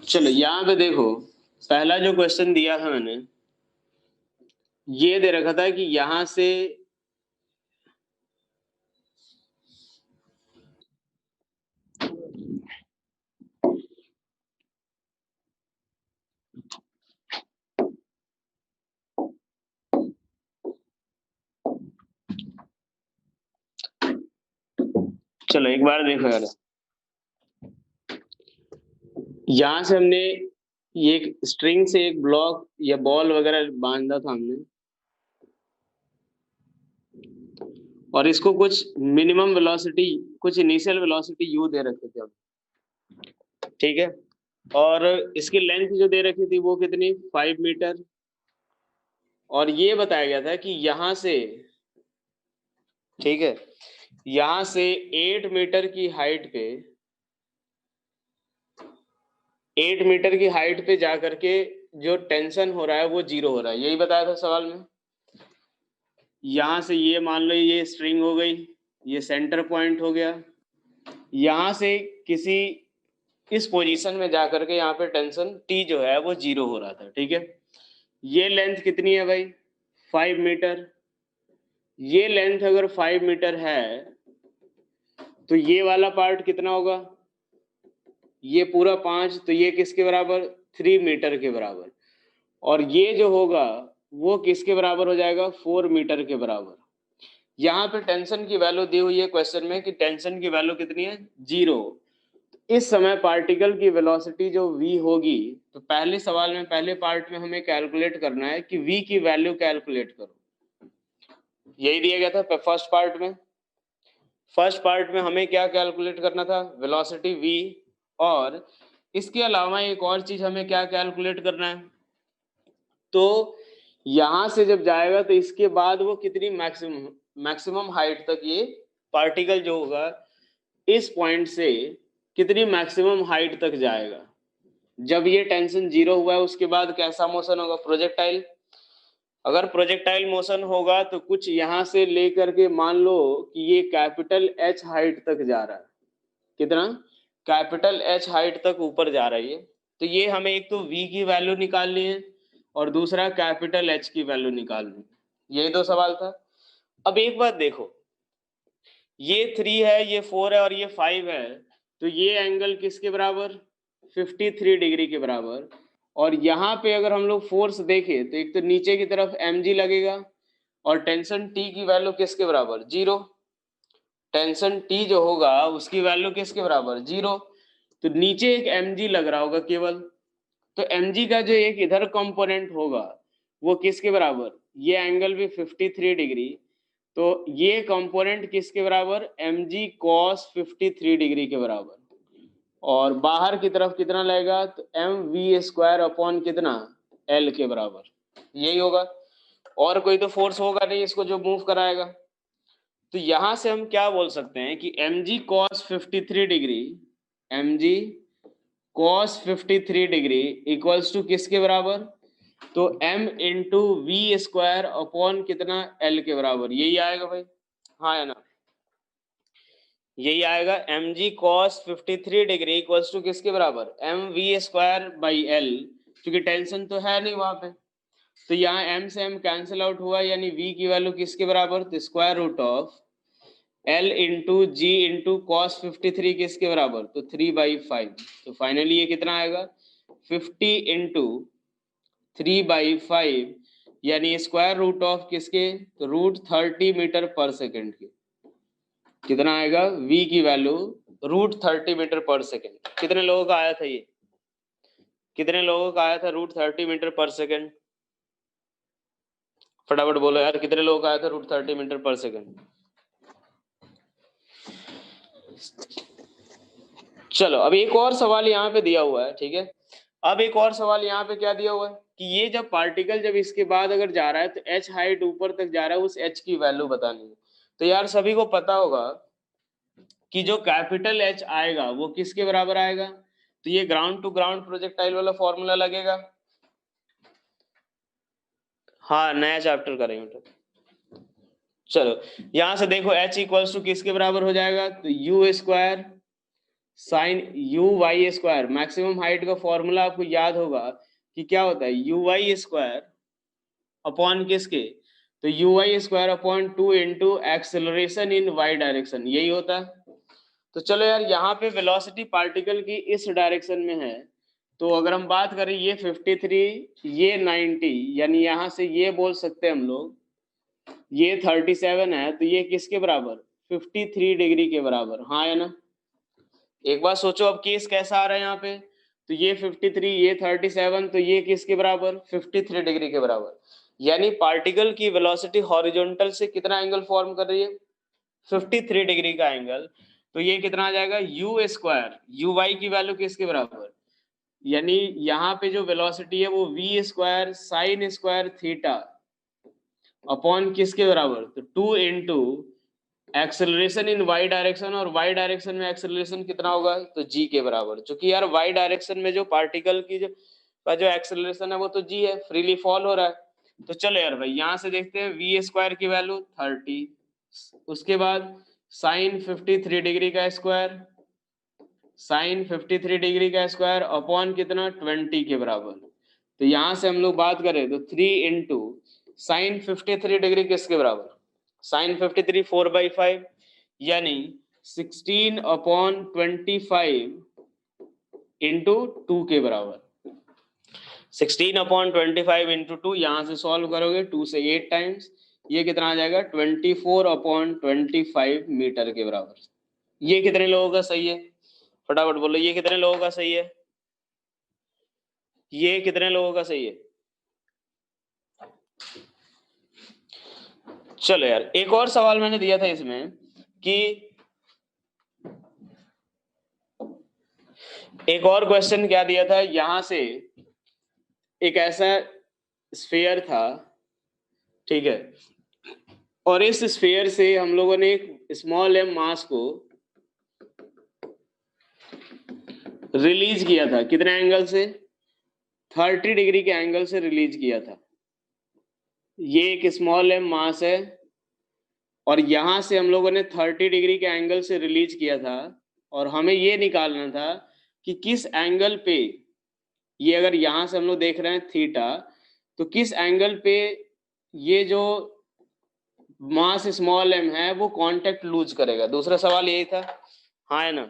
चलो यहाँ पे देखो, पहला जो क्वेश्चन दिया था मैंने, ये दे रखा था कि यहां से चलो एक बार देखो यार, यहां से हमने ये एक स्ट्रिंग से एक ब्लॉक या बॉल वगैरह बांधा था हमने, और इसको कुछ मिनिमम वेलोसिटी, कुछ इनिशियल वेलोसिटी यू दे रखे थे हम, ठीक है। और इसकी लेंथ जो दे रखी थी वो कितनी, 5 मीटर। और ये बताया गया था कि यहां से, ठीक है, यहां से 8 मीटर की हाइट पे, 8 मीटर की हाइट पे जाकर के जो टेंशन हो रहा है वो जीरो हो रहा है, यही बताया था सवाल में। यहां से ये मान लो ये स्ट्रिंग हो गई, ये सेंटर पॉइंट हो गया, यहां से किसी इस पोजीशन में जाकर के यहाँ पे टेंशन टी जो है वो जीरो हो रहा था, ठीक है। ये लेंथ कितनी है भाई, 5 मीटर। ये लेंथ अगर 5 मीटर है तो ये वाला पार्ट कितना होगा, ये पूरा 5, तो ये किसके बराबर, 3 मीटर के बराबर। और ये जो होगा वो किसके बराबर हो जाएगा, 4 मीटर के बराबर। यहाँ पे टेंशन की वैल्यू दी हुई है क्वेश्चन में कि टेंशन की वैल्यू कितनी है, 0। इस समय पार्टिकल की वेलोसिटी जो v होगी, तो पहले सवाल में पहले पार्ट में हमें कैलकुलेट करना है कि v की वैल्यू कैलकुलेट करो, यही दिया गया था फर्स्ट पार्ट में। फर्स्ट पार्ट में हमें क्या कैलकुलेट करना था, वेलोसिटी v। और इसके अलावा एक और चीज हमें क्या कैलकुलेट करना है, तो यहां से जब जाएगा तो इसके बाद वो कितनी मैक्सिमम हाइट तक ये पार्टिकल जो होगा इस पॉइंट से कितनी मैक्सिमम हाइट तक जाएगा। जब ये टेंशन जीरो हुआ है उसके बाद कैसा मोशन होगा, प्रोजेक्टाइल। अगर प्रोजेक्टाइल मोशन होगा तो कुछ यहां से लेकर के मान लो कि ये कैपिटल एच हाइट तक जा रहा है, कितना, कैपिटल एच हाइट तक ऊपर जा रही है। तो ये हमें एक तो v की वैल्यू निकालनी है और दूसरा कैपिटल एच की वैल्यू निकालनी है, यही दो सवाल था। अब एक बात देखो, ये 3 है, ये 4 है और ये 5 है, तो ये एंगल किसके बराबर, 53 डिग्री के बराबर। और यहाँ पे अगर हम लोग फोर्स देखें तो एक तो नीचे की तरफ mg लगेगा, और टेंशन T की वैल्यू किसके बराबर, 0। टेंशन T जो होगा उसकी वैल्यू किसके बराबर, 0। तो नीचे एक mg लग रहा होगा केवल, तो mg का जो एक इधर कंपोनेंट होगा वो किसके बराबर, ये एंगल भी 53 डिग्री, तो ये कंपोनेंट किसके बराबर, mg cos 53 डिग्री के बराबर। और बाहर की तरफ कितना लगेगा, तो mv² अपॉन कितना, l के बराबर, यही होगा। और कोई तो फोर्स होगा नहीं इसको जो मूव कराएगा। तो यहां से हम क्या बोल सकते हैं कि mg cos 53 degree, mg cos 53 degree equals to किसके बराबर, तो m इंटू v² अपॉन कितना, l के बराबर, यही आएगा भाई, हाँ या ना, यही आएगा। mg cos 53 degree equals to किसके बराबर, mv² बाई l, क्योंकि टेंशन तो है नहीं वहां पे, तो यहाँ m से m कैंसिल आउट हुआ, यानी v की वैल्यू किसके बराबर, तो square root of l into g into cos 53 किसके बराबर, तो 3/5। तो फाइनली ये कितना आएगा, 50 इंटू 3/5, यानी स्क्वायर रूट ऑफ किसके, तो रूट 30 मीटर पर सेकेंड के। कितना आएगा, v की वैल्यू रूट 30 मीटर पर सेकेंड। कितने लोगों का आया था ये, कितने लोगों का आया था रूट 30 मीटर पर सेकेंड, फटाफट बोलो यार, कितने लोगों का आया था रूट 30 मीटर पर सेकेंड। चलो अब एक और सवाल यहाँ पे दिया हुआ है, ठीक है। अब एक और सवाल यहाँ पे क्या दिया हुआ है कि ये जब पार्टिकल जब इसके बाद अगर जा रहा है तो h हाइट ऊपर तक जा रहा है, उस h की वैल्यू बतानी है। तो यार सभी को पता होगा कि जो कैपिटल H आएगा वो किसके बराबर आएगा, तो ये ग्राउंड टू ग्राउंड प्रोजेक्टाइल वाला फॉर्मूला लगेगा। हाँ नया चैप्टर करेंगे। चलो यहाँ से देखो h इक्वल्स टू किसके बराबर हो जाएगा, तो u² sine u y square, maximum height का फॉर्मूला आपको याद होगा कि क्या होता है, यू वाई स्क्वायर अपॉन किसके, तो u y square upon 2 into acceleration in y direction, यही होता है। तो चलो यार, यहाँ पे वेलोसिटी पार्टिकल की इस डायरेक्शन में है, तो अगर हम बात करें ये 53 ये 90, यानी यहाँ से ये बोल सकते हैं हम लोग ये 37 है, तो ये किसके बराबर, 53 डिग्री के बराबर, हाँ है ना। एक बार सोचो अब केस कैसा आ रहा है यहाँ पे, तो ये 53 ये 37, तो ये किसके बराबर, 53 डिग्री के बराबर। यानी पार्टिकल की वेलोसिटी हॉरिजॉन्टल से कितना एंगल फॉर्म कर रही है, 53 डिग्री का एंगल। तो ये कितना आ जाएगा, यू स्क्वायर, यू वाई की वैल्यू किसके बराबर, यानी यहाँ पे जो वेलोसिटी है वो v square sine square theta upon किसके बराबर, तो 2 into acceleration in y direction, और वाई डायरेक्शन में एक्सेलरेशन कितना होगा, तो जी के बराबर। क्योंकि यार वाई डायरेक्शन में जो पार्टिकल की जो एक्सेलरेशन है वो तो जी है, फ्रीली फॉल हो रहा है। तो चलो यार भाई यहाँ से देखते हैं वी स्क्वायर की वैल्यू 30, उसके बाद साइन 53 डिग्री का स्क्वायर, साइन 53 डिग्री का स्क्वायर अपॉन कितना 20 के बराबर। तो यहां से हम लोग बात करें तो 3 इंटू साइन 53 डिग्री किसके बराबर, साइन 53 4/5, यानी 16 अपॉन 25 इंटू 2 के बराबर। 16 अपॉन 25 इंटू 2, यहां से सॉल्व करोगे 2 से 8 टाइम्स, ये कितना आ जाएगा 24 अपॉन 25 मीटर के बराबर। ये कितने लोगों का सही है, फटाफट बोलो, ये कितने लोगों का सही है, ये कितने लोगों का सही है। चलो यार, एक और सवाल मैंने दिया था इसमें कि एक और क्वेश्चन क्या दिया था, यहां से एक ऐसा स्फीयर था, ठीक है, और इस स्फीयर से हम लोगों ने एक स्मॉल एम मास को रिलीज किया था, कितने एंगल से, 30 डिग्री के एंगल से रिलीज किया था। ये एक स्मॉल एम मास है और यहां से हम लोगों ने 30 डिग्री के एंगल से रिलीज किया था, और हमें ये निकालना था कि किस एंगल पे, ये अगर यहां से हम लोग देख रहे हैं थीटा, तो किस एंगल पे ये जो मास स्मॉल एम है वो कांटेक्ट लूज करेगा। दूसरा सवाल यही था, हाँ है ना,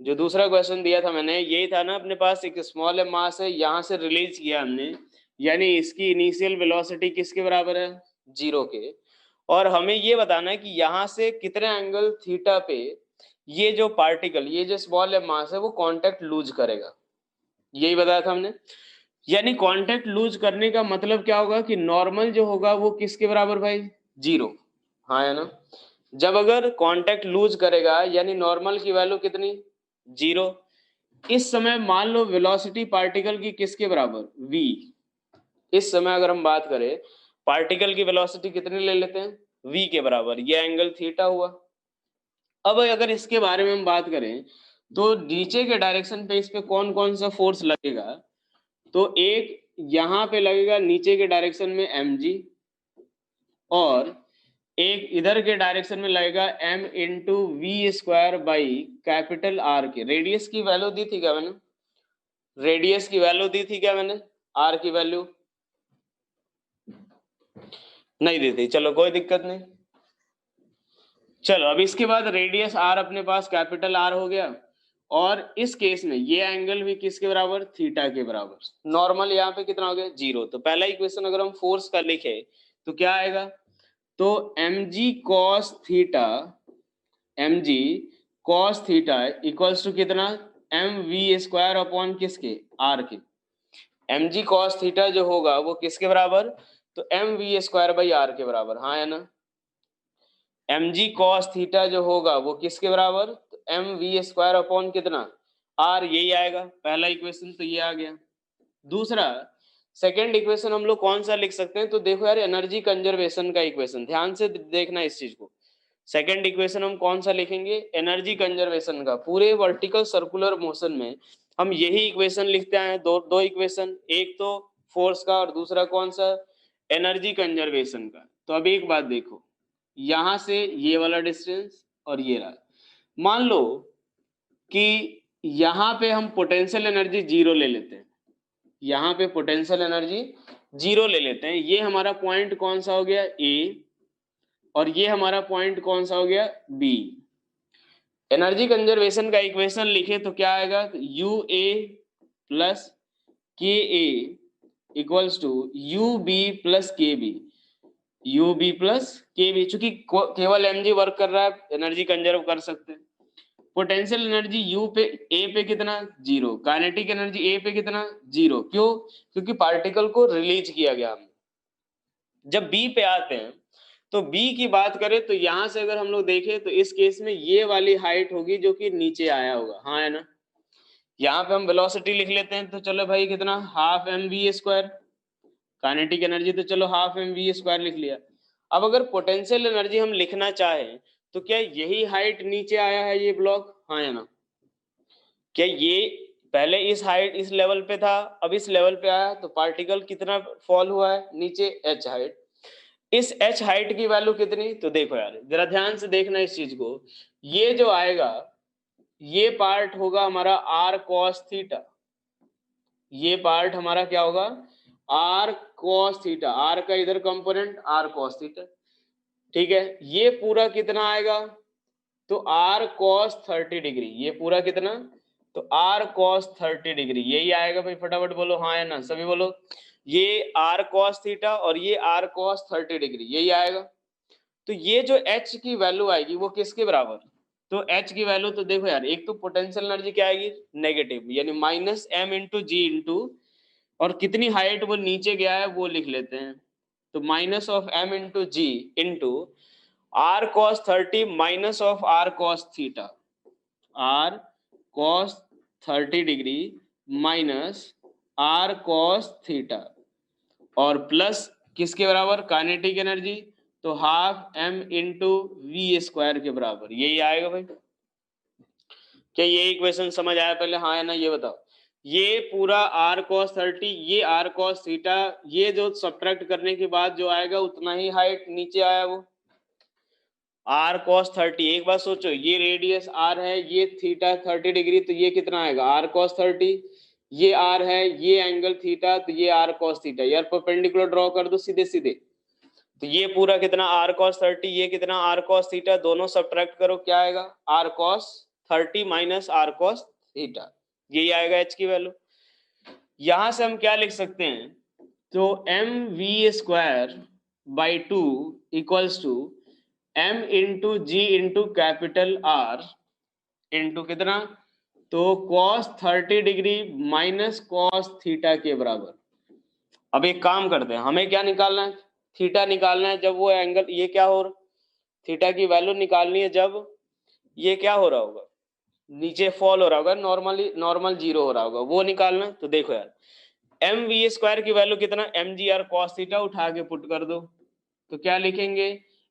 जो दूसरा क्वेश्चन दिया था मैंने यही था ना, अपने पास एक स्मॉल एम मास है, यहां से रिलीज किया हमने, यानी इसकी इनिशियल वेलोसिटी किसके बराबर है, 0 के, और हमें ये बताना है कि यहां से कितने एंगल थीटा पे ये जो पार्टिकल, ये जो स्मॉल एम मास है वो कांटेक्ट लूज करेगा, यही बताया था हमने। यानी कांटेक्ट लूज करने का मतलब क्या होगा कि नॉर्मल जो होगा वो किसके बराबर भाई, 0, हाँ है ना। जब अगर कांटेक्ट लूज करेगा यानी नॉर्मल की वैल्यू कितनी, 0। इस समय मान लो वेलोसिटी पार्टिकल की किसके बराबर, v। इस समय अगर हम बात करें पार्टिकल की वेलोसिटी कितनी ले लेते हैं, v के बराबर, ये एंगल थीटा हुआ। अब अगर इसके बारे में हम बात करें तो नीचे के डायरेक्शन पे इस पे कौन कौन सा फोर्स लगेगा, तो एक यहाँ पे लगेगा नीचे के डायरेक्शन में mg, और एक इधर के डायरेक्शन में लगेगा m into v square by capital R के। रेडियस की वैल्यू दी थी क्या मैंने, रेडियस की वैल्यू दी थी क्या मैंने, R की वैल्यू नहीं दी थी, चलो कोई दिक्कत नहीं। चलो अब इसके बाद रेडियस R अपने पास कैपिटल R हो गया, और इस केस में ये एंगल भी किसके बराबर, थीटा के बराबर। नॉर्मल यहाँ पे कितना हो गया, 0। तो पहला इक्वेशन अगर हम फोर्स का लिखे तो क्या आएगा, तो mg cos theta, mg cos theta equals to कितना, mv स्क्वायर अपॉन किसके, r के। mg cos थीटा जो होगा वो किसके बराबर, तो mv स्क्वायर बाई r के बराबर, हाँ है ना। mg cos थीटा जो होगा वो किसके बराबर, तो mv स्क्वायर अपॉन कितना, r, यही आएगा। पहला इक्वेशन तो ये आ गया। दूसरा सेकेंड इक्वेशन हम लोग कौन सा लिख सकते हैं, तो देखो यार एनर्जी कंजर्वेशन का इक्वेशन, ध्यान से देखना इस चीज को। सेकेंड इक्वेशन हम कौन सा लिखेंगे, एनर्जी कंजर्वेशन का। पूरे वर्टिकल सर्कुलर मोशन में हम यही इक्वेशन लिखते हैं, दो इक्वेशन, एक तो फोर्स का और दूसरा कौन सा, एनर्जी कंजर्वेशन का। तो अब एक बात देखो, यहां से ये वाला डिस्टेंस और ये रहा, मान लो कि यहाँ पे हम पोटेंशियल एनर्जी जीरो ले लेते हैं, यहाँ पे पोटेंशियल एनर्जी जीरो ले लेते हैं। ये हमारा पॉइंट कौन सा हो गया, ए, और ये हमारा पॉइंट कौन सा हो गया, बी। एनर्जी कंजर्वेशन का इक्वेशन लिखे तो क्या आएगा, U A plus K A equals to U B plus K B, U B plus K B. चूंकि केवल एम जी वर्क कर रहा है, एनर्जी कंजर्व कर सकते हैं। पोटेंशियल एनर्जी यू पे, ए पे कितना, जीरो। काइनेटिक एनर्जी ए पे कितना, जीरो। क्यों, क्योंकि पार्टिकल को रिलीज किया गया हमने। जब बी पे आते हैं तो बी की बात करें तो यहां से अगर हम लोग देखें तो इस केस में ये वाली हाइट होगी जो कि नीचे आया होगा, हाँ है ना। यहाँ पे हम वेलोसिटी लिख लेते हैं, तो चलो भाई कितना, half m v square. Kinetic energy तो चलो हाफ एम वी स्क्वायर लिख लिया। अब अगर पोटेंशियल एनर्जी हम लिखना चाहें तो क्या यही हाइट नीचे आया है ये ब्लॉक, हाँ या ना। क्या ये पहले इस हाइट इस लेवल पे था, अब इस लेवल पे आया, तो पार्टिकल कितना फॉल हुआ है नीचे, h हाइट। इस h हाइट की वैल्यू कितनी, तो देखो यार जरा ध्यान से देखना इस चीज को। ये जो आएगा ये पार्ट होगा हमारा r cos थीटा, ये पार्ट हमारा क्या होगा, r cos थीटा, r का इधर कंपोनेंट r cos थीटा, ठीक है। ये पूरा कितना आएगा, तो r cos 30 डिग्री, ये पूरा कितना, तो r cos 30 डिग्री, यही आएगा भाई। फटाफट बोलो हाँ या ना, सभी बोलो। ये r cos थीटा और ये r cos 30 डिग्री, यही आएगा। तो ये जो h की वैल्यू आएगी वो किसके बराबर, तो h की वैल्यू तो देखो यार, एक तो पोटेंशियल एनर्जी क्या आएगी, नेगेटिव, यानी minus m into g into, और कितनी हाइट वो नीचे गया है वो लिख लेते हैं, तो minus of m into g into r cos 30 minus of r cos theta, r cos 30 degree minus r cos theta, और प्लस किसके बराबर, काइनेटिक एनर्जी, तो half m into v square के बराबर, यही आएगा भाई। क्या ये इक्वेशन समझ आया पहले, हाँ या ना, ये बताओ। ये पूरा r cos 30, ये r cos थीटा, ये जो सब्ट्रैक्ट करने के बाद जो आएगा उतना ही हाइट नीचे आया वो r cos 30। एक बात सोचो, ये रेडियस r है, ये थीटा 30 डिग्री, तो ये कितना आएगा r cos 30, ये r है, ये एंगल थीटा, तो ये r cos थीटा। यार परपेंडिकुलर ड्रॉ कर दो सीधे सीधे, तो ये पूरा कितना r cos 30, ये कितना r cos थीटा, दोनों सब्ट्रैक्ट करो, क्या आएगा, r cos 30 minus r cos theta, यही आएगा h की वैल्यू। यहां से हम क्या लिख सकते हैं, तो m v square by 2 equals to m into g into capital R into कितना, तो cos 30 degree minus cos theta के बराबर। अब एक काम करते हैं, हमें क्या निकालना है, थीटा निकालना है। जब वो एंगल, ये क्या हो रहा, थीटा की वैल्यू निकालनी है जब ये क्या हो रहा होगा, नीचे फॉल हो रहा होगा, नॉर्मली नॉर्मल जीरो हो रहा होगा, वो निकालना। तो देखो यार, एम वी स्क्वायर की वैल्यू कितना, m g r cos theta, उठा के पुट कर दो, तो क्या लिखेंगे,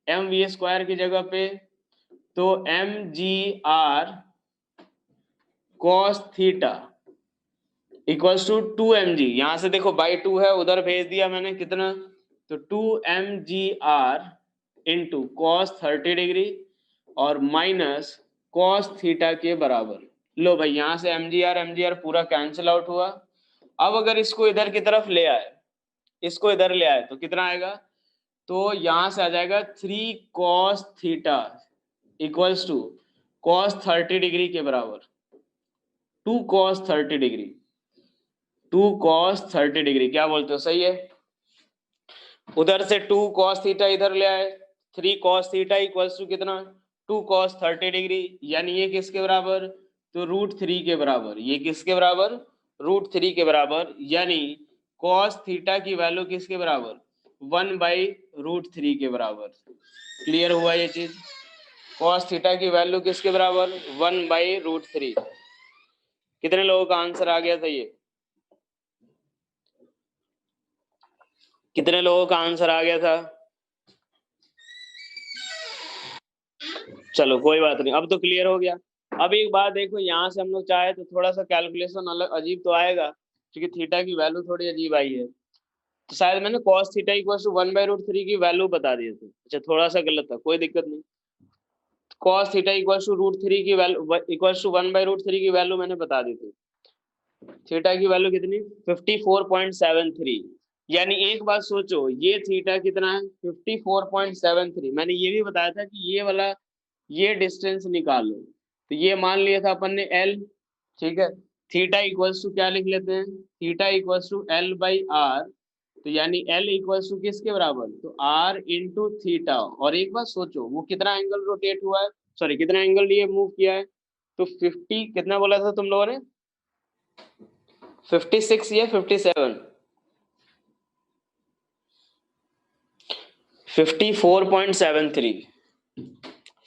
एम वी स्क्वायर की जगह पे तो m g r cos theta equals to 2mg, यहां से देखो बाई 2 है, उधर भेज दिया मैंने कितना, तो 2mgr इंटू कॉस 30 डिग्री और माइनस कॉस थीटा के बराबर। लो भाई यहां से mgr पूरा कैंसिल आउट हुआ। अब अगर इसको इधर की तरफ ले आए, इसको इधर ले आए, तो कितना आएगा, तो यहां से आ जाएगा 3 cos theta equals to cos 30 degree के बराबर, 2 cos 30 डिग्री, 2 cos 30 डिग्री, क्या बोलते हो, सही है। उधर से 2 cos थीटा इधर ले आए, 3 cos थीटा इक्वल्स टू कितना, 2 cos 30 डिग्री, यानी ये किसके बराबर, तो √3 के बराबर। ये किसके बराबर, √3 के बराबर, यानी cos थीटा की वैल्यू किसके बराबर, 1/√3 के बराबर। क्लियर हुआ ये चीज, cos थीटा की वैल्यू किसके बराबर, 1/√3। कितने लोगों का आंसर आ गया था ये, कितने लोगों का आंसर आ गया था, चलो कोई बात नहीं, अब तो क्लियर हो गया। अब एक बात देखो, यहाँ से हम लोग चाहे तो थोड़ा सा कैलकुलेशन अलग अजीब तो आएगा, क्योंकि थीटा की वैल्यू थोड़ी अजीब आई है, तो शायद मैंने cos थीटा इक्वल टू 1/√3 की वैल्यू बता दी थी। अच्छा थोड़ा सा गलत था, कोई दिक्कत नहीं। cos थीटा इक्वल टू √3 की वैल्यू इक्वल टू 1/√3 की वैल्यू मैंने बता दी थी। थीटा की वैल्यू कितनी 54.73। यानी एक बात सोचो, ये थीटा कितना है 54.73। मैंने ये भी बताया था कि ये वाला ये डिस्टेंस निकालो, तो ये मान लिया था अपन ने L, ठीक है। थीटा इक्वल्स टू क्या लिख लेते हैं, थीटा इक्वल्स टू L/R, तो यानी L इक्वल्स टू किसके बराबर, तो R इंटू थीटा। और एक बात सोचो, वो कितना एंगल रोटेट हुआ है, सॉरी कितना एंगल ये मूव किया है, तो 50 कितना बोला था तुम लोगों ने, 56 या 57, 54.73,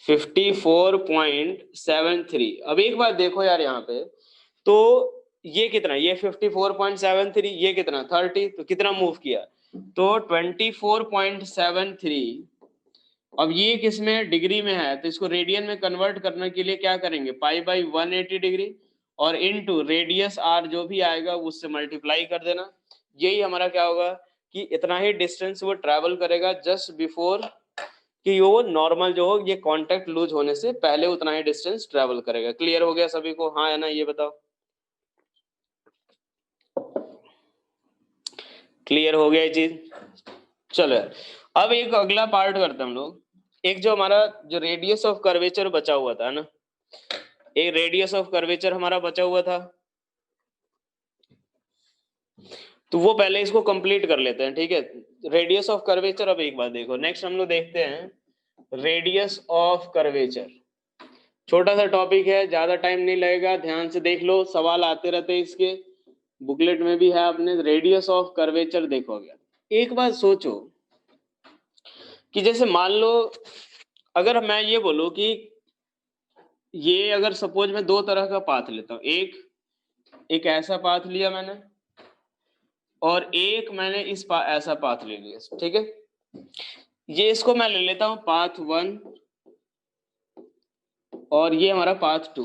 54.73। अब एक बात देखो यार यहाँ पे, तो ये कितना, ये 54.73, ये कितना 30, तो कितना मूव किया, तो 24.73। अब ये किस में डिग्री में है, तो इसको रेडियन में कन्वर्ट करने के लिए क्या करेंगे, पाई/180 डिग्री और इनटू रेडियस r जो भी आएगा उससे मल्टीप्लाई कर देना। यही हमारा क्या होगा कि इतना ही डिस्टेंस वो ट्रैवल करेगा जस्ट बिफोर कि वो नॉर्मल जो हो, ये कांटेक्ट लूज होने से पहले उतना ही डिस्टेंस ट्रैवल करेगा। क्लियर हो गया सभी को, हाँ है ना, ये बताओ क्लियर हो गया ये चीज। चलो अब एक अगला पार्ट करते हैं हम लोग, एक जो हमारा जो रेडियस ऑफ कर्वेचर बचा हुआ था ना, एक रेडियस ऑफ कर्वेचर हमारा बचा हुआ था, तो वो पहले इसको कंप्लीट कर लेते हैं, ठीक है। रेडियस ऑफ कर्वेचर, अब एक बात देखो, नेक्स्ट हम लोग देखते हैं रेडियस ऑफ कर्वेचर। छोटा सा टॉपिक है, ज्यादा टाइम नहीं लगेगा, ध्यान से देख लो, सवाल आते रहते हैं इसके, बुकलेट में भी है अपने। रेडियस ऑफ कर्वेचर देखोगे, एक बात सोचो कि जैसे मान लो अगर मैं ये बोलूं कि ये अगर सपोज मैं दो तरह का पाथ लेता हूं, एक ऐसा पाथ लिया मैंने और एक मैंने ऐसा पाथ ले लिया, ठीक है। ये इसको मैं ले लेता हूं पाथ 1 और ये हमारा पाथ 2।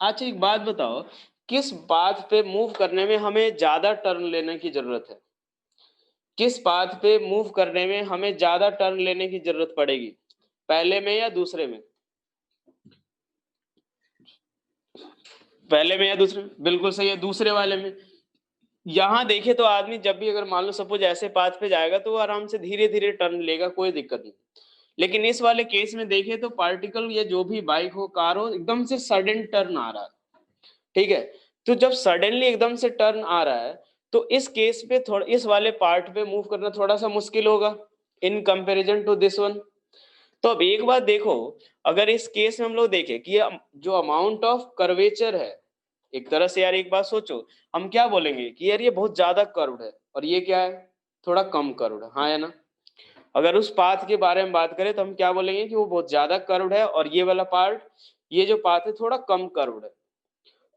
अच्छा एक बात बताओ, किस पाथ पे मूव करने में हमें ज्यादा टर्न लेने की जरूरत है, किस पाथ पे मूव करने में हमें ज्यादा टर्न लेने की जरूरत पड़ेगी, पहले में या दूसरे में, पहले में या दूसरे में, बिल्कुल सही है, दूसरे वाले में। यहां देखे तो आदमी जब भी अगर मान लो सपोज ऐसे पाथ पे जाएगा तो वो आराम से धीरे धीरे टर्न लेगा, कोई दिक्कत नहीं। लेकिन इस वाले केस में देखे तो पार्टिकल या जो भी बाइक हो कार हो, एकदम से सडन टर्न आ रहा है, ठीक है। तो जब सडनली एकदम से टर्न आ रहा है तो इस केस पे थोड़ा इस वाले पार्ट पे मूव करना थोड़ा सा मुश्किल होगा in comparison to this one. तो अब एक बात देखो, अगर इस केस में हम लोग देखें कि जो अमाउंट ऑफ कर्वेचर है, एक तरह से यार एक बात सोचो, हम क्या बोलेंगे कि यार ये बहुत ज्यादा कर्व्ड है और ये क्या है, थोड़ा कम कर्व्ड है, हाँ है ना। अगर उस पाथ के बारे में बात करें तो हम क्या बोलेंगे कि वो बहुत ज्यादा कर्व्ड है और ये वाला पार्ट, ये जो पाथ है थोड़ा कम कर्व्ड है।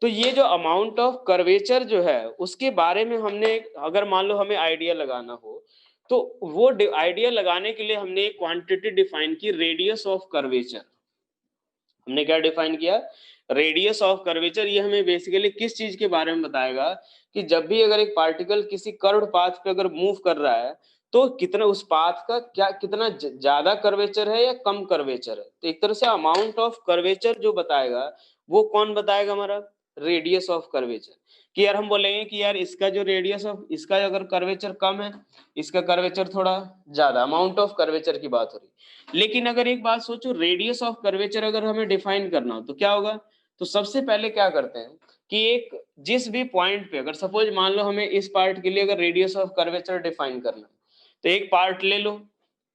तो ये जो अमाउंट ऑफ कर्वेचर जो है उसके बारे में हमने, अगर मान लो हमें आइडिया लगाना हो, तो वो आइडिया लगाने के लिए हमने एक क्वांटिटी डिफाइन की, रेडियस ऑफ कर्वेचर। हमने क्या डिफाइन किया, रेडियस ऑफ कर्वेचर। ये हमें बेसिकली किस चीज के बारे में बताएगा कि जब भी अगर एक पार्टिकल किसी कर्व्ड पाथ पे अगर मूव कर रहा है तो कितना उस पाथ का क्या कितना ज्यादा कर्वेचर है या कम कर्वेचर है। तो एक तरह से अमाउंट ऑफ कर्वेचर जो बताएगा वो कौन बताएगा, हमारा रेडियस ऑफ कर्वेचर। कि यार हम बोलेंगे कि यार इसका जो रेडियस ऑफ इसका अगर कर्वेचर कम है, इसका कर्वेचर थोड़ा ज्यादा, अमाउंट ऑफ कर्वेचर की बात हो रही। लेकिन अगर एक बात सोचो, रेडियस ऑफ कर्वेचर अगर हमें डिफाइन करना हो तो क्या होगा, तो सबसे पहले क्या करते हैं कि एक जिस भी पॉइंट पे, अगर सपोज मान लो हमें इस पार्ट के लिए अगर रेडियस ऑफ कर्वेचर डिफाइन करना है, तो एक पार्ट ले लो,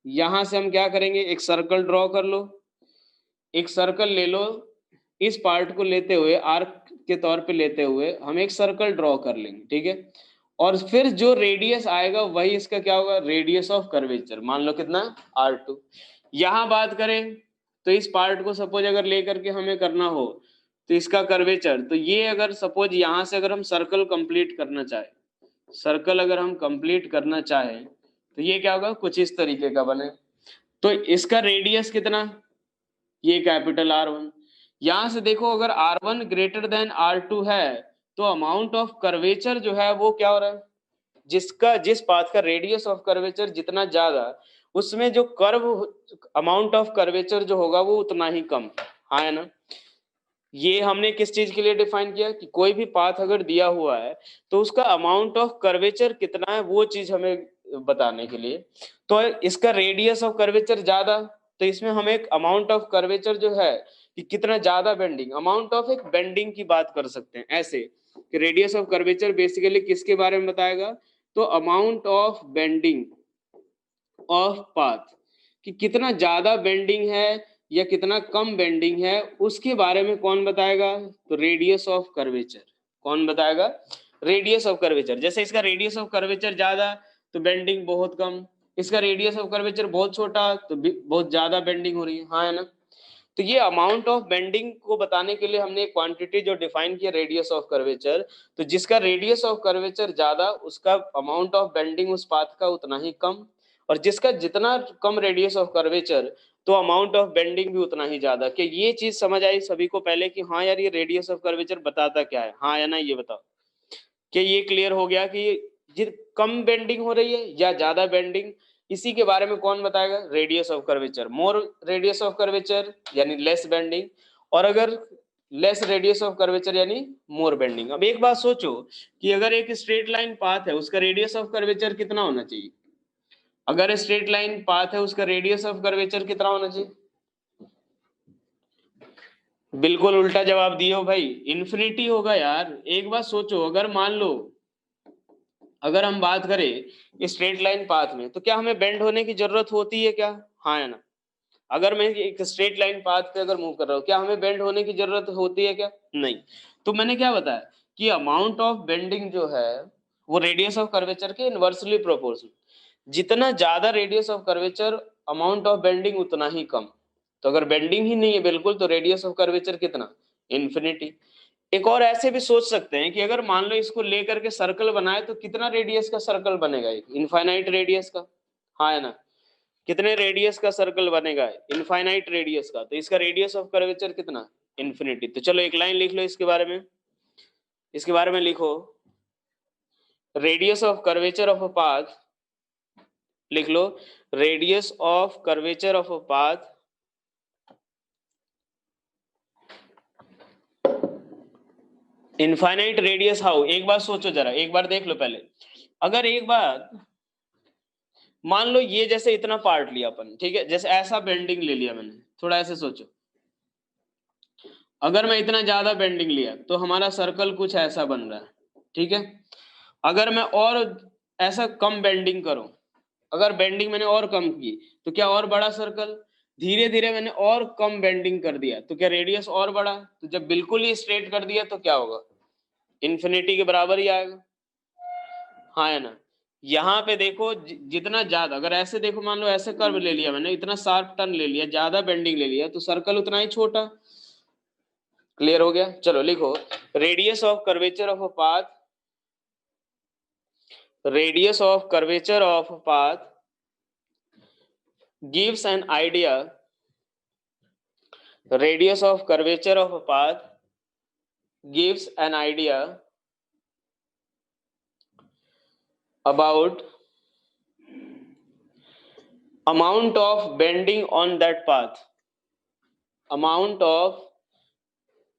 यहां से हम क्या करेंगे, एक सर्कल ड्रॉ कर लो, एक सर्कल ले लो, इस पार्ट को लेते हुए आर्क के तौर पे लेते हुए हम एक सर्कल ड्रॉ कर लेंगे, ठीक है। और फिर जो रेडियस आएगा वही इसका क्या होगा, रेडियस ऑफ कर्वेचर, मान लो कितना R2। यहां बात करें तो इस पार्ट को सपोज अगर लेकर के हमें करना हो तो इसका कर्वेचर, तो ये अगर सपोज यहां से अगर हम सर्कल कंप्लीट करना चाहे, सर्कल अगर हम कंप्लीट करना चाहें तो ये क्या होगा, कुछ इस तरीके का बने। तो इसका रेडियस कितना, ये कैपिटल R1। यहां से देखो अगर R1 ग्रेटर देन R2 है तो अमाउंट ऑफ कर्वेचर जो है वो क्या हो रहा है, जिस पाथ का रेडियस ऑफ कर्वेचर जितना ज्यादा, उसमें जो कर्व अमाउंट ऑफ कर्वेचर जो होगा वो उतना ही कम, हाँ है ना। ये हमने किस चीज के लिए डिफाइन किया कि कोई भी पाथ अगर दिया हुआ है तो उसका अमाउंट ऑफ कर्वेचर कितना है, वो चीज हमें बताने के लिए। तो इसका रेडियस ऑफ कर्वेचर ज्यादा, तो इसमें हम एक अमाउंट ऑफ कर्वेचर जो है कि कितना ज्यादा बेंडिंग, अमाउंट ऑफ एक बेंडिंग की बात कर सकते हैं ऐसे कि रेडियस ऑफ कर्वेचर बेसिकली किसके बारे में बताएगा, तो amount of bending of path, कि कितना ज्यादा बेंडिंग है या कितना कम बेंडिंग है उसके बारे में कौन बताएगा, तो रेडियस ऑफ कर्वेचर। कौन बताएगा, रेडियस ऑफ कर्वेचर। जैसे इसका रेडियस ऑफ कर्वेचर ज्यादा तो बेंडिंग बहुत कम, इसका रेडियस ऑफ कर्वेचर बहुत छोटा तो बहुत ज्यादा बेंडिंग हो रही है, हाँ है ना। तो ये अमाउंट ऑफ बेंडिंग को बताने के लिए हमने एक क्वांटिटी जो डिफाइन किया रेडियस ऑफ कर्वेचर, तो जिसका रेडियस ऑफ कर्वेचर ज्यादा उसका अमाउंट ऑफ बेंडिंग उस पाथ का उतना ही कम, और जिसका जितना कम रेडियस ऑफ कर्वेचर तो अमाउंट ऑफ बेंडिंग भी उतना ही ज्यादा। कि ये चीज समझ आई सभी को पहले कि हाँ यार ये रेडियस ऑफ कर्वेचर बताता क्या है, हाँ या ना, ये बताओ। कि ये क्लियर हो गया कि कम बेंडिंग हो रही है या ज्यादा बेंडिंग, इसी के बारे में कौन बताएगा, radius of curvature. More radius of curvature यानी लेस बेंडिंग, और अगर लेस रेडियस ऑफ कर्वेचर यानी मोर बेंडिंग। अब एक बात सोचो कि अगर एक स्ट्रेट लाइन पाथ है उसका रेडियस ऑफ कर्वेचर कितना होना चाहिए, अगर स्ट्रेट लाइन पाथ है उसका रेडियस ऑफ कर्वेचर कितना होना चाहिए, बिल्कुल उल्टा जवाब दिए हो भाई, इन्फिनिटी होगा यार। एक बात सोचो, अगर मान लो अगर हम बात करें स्ट्रेट लाइन पाथ में तो क्या हमें बेंड होने की जरूरत होती है क्या, हाँ है ना। अगर मैं एक स्ट्रेट लाइन पाथ पे अगर मूव कर रहा हूँ क्या हमें बेंड होने की जरूरत होती है क्या, नहीं। तो मैंने क्या बताया कि अमाउंट ऑफ बेंडिंग जो है वो रेडियस ऑफ कर्वेचर के इनवर्सली प्रोपोर्शनल, जितना ज्यादा radius of curvature amount of bending उतना ही कम। तो अगर बेंडिंग ही नहीं है बिल्कुल तो रेडियस ऑफ कर्वेचर कितना, इन्फिनिटी। एक और ऐसे भी सोच सकते हैं कि अगर मान लो इसको लेकर के सर्कल बनाए तो कितना रेडियस का सर्कल बनेगा, एक इनफाइनाइट रेडियस का, हाँ है ना। कितने रेडियस का सर्कल बनेगा, इनफाइनाइट रेडियस का, तो इसका रेडियस ऑफ कर्वेचर कितना, इन्फिनिटी। तो चलो एक लाइन लिख लो इसके बारे में, इसके बारे में लिखो radius of curvature of a path, लिख लो radius of curvature of a path infinite radius how. एक बार सोचो जरा, एक बार देख लो पहले, अगर एक बार मान लो ये जैसे इतना पार्ट लिया अपन, ठीक है, जैसे ऐसा बेंडिंग ले लिया मैंने, थोड़ा ऐसे सोचो, अगर मैं इतना ज्यादा बेंडिंग लिया तो हमारा सर्कल कुछ ऐसा बन रहा है, ठीक है। अगर मैं और ऐसा कम बेंडिंग करूं, अगर बेंडिंग मैंने और कम की तो क्या और बड़ा सर्कल, धीरे धीरे मैंने और कम बेंडिंग कर दिया तो क्या रेडियस और बड़ा, तो जब बिल्कुल ही स्ट्रेट कर दिया तो क्या होगा, इन्फिनिटी के बराबर ही आएगा, हाँ है ना। यहाँ पे देखो जितना ज्यादा, अगर ऐसे देखो मान लो ऐसे कर्व ले लिया मैंने, इतना शार्प टर्न ले लिया, ज्यादा बेंडिंग ले लिया तो सर्कल उतना ही छोटा। क्लियर हो गया, चलो लिखो radius of curvature of a path, radius of curvature of a path gives an idea, radius of curvature of a path gives an idea about amount of bending on that path, amount of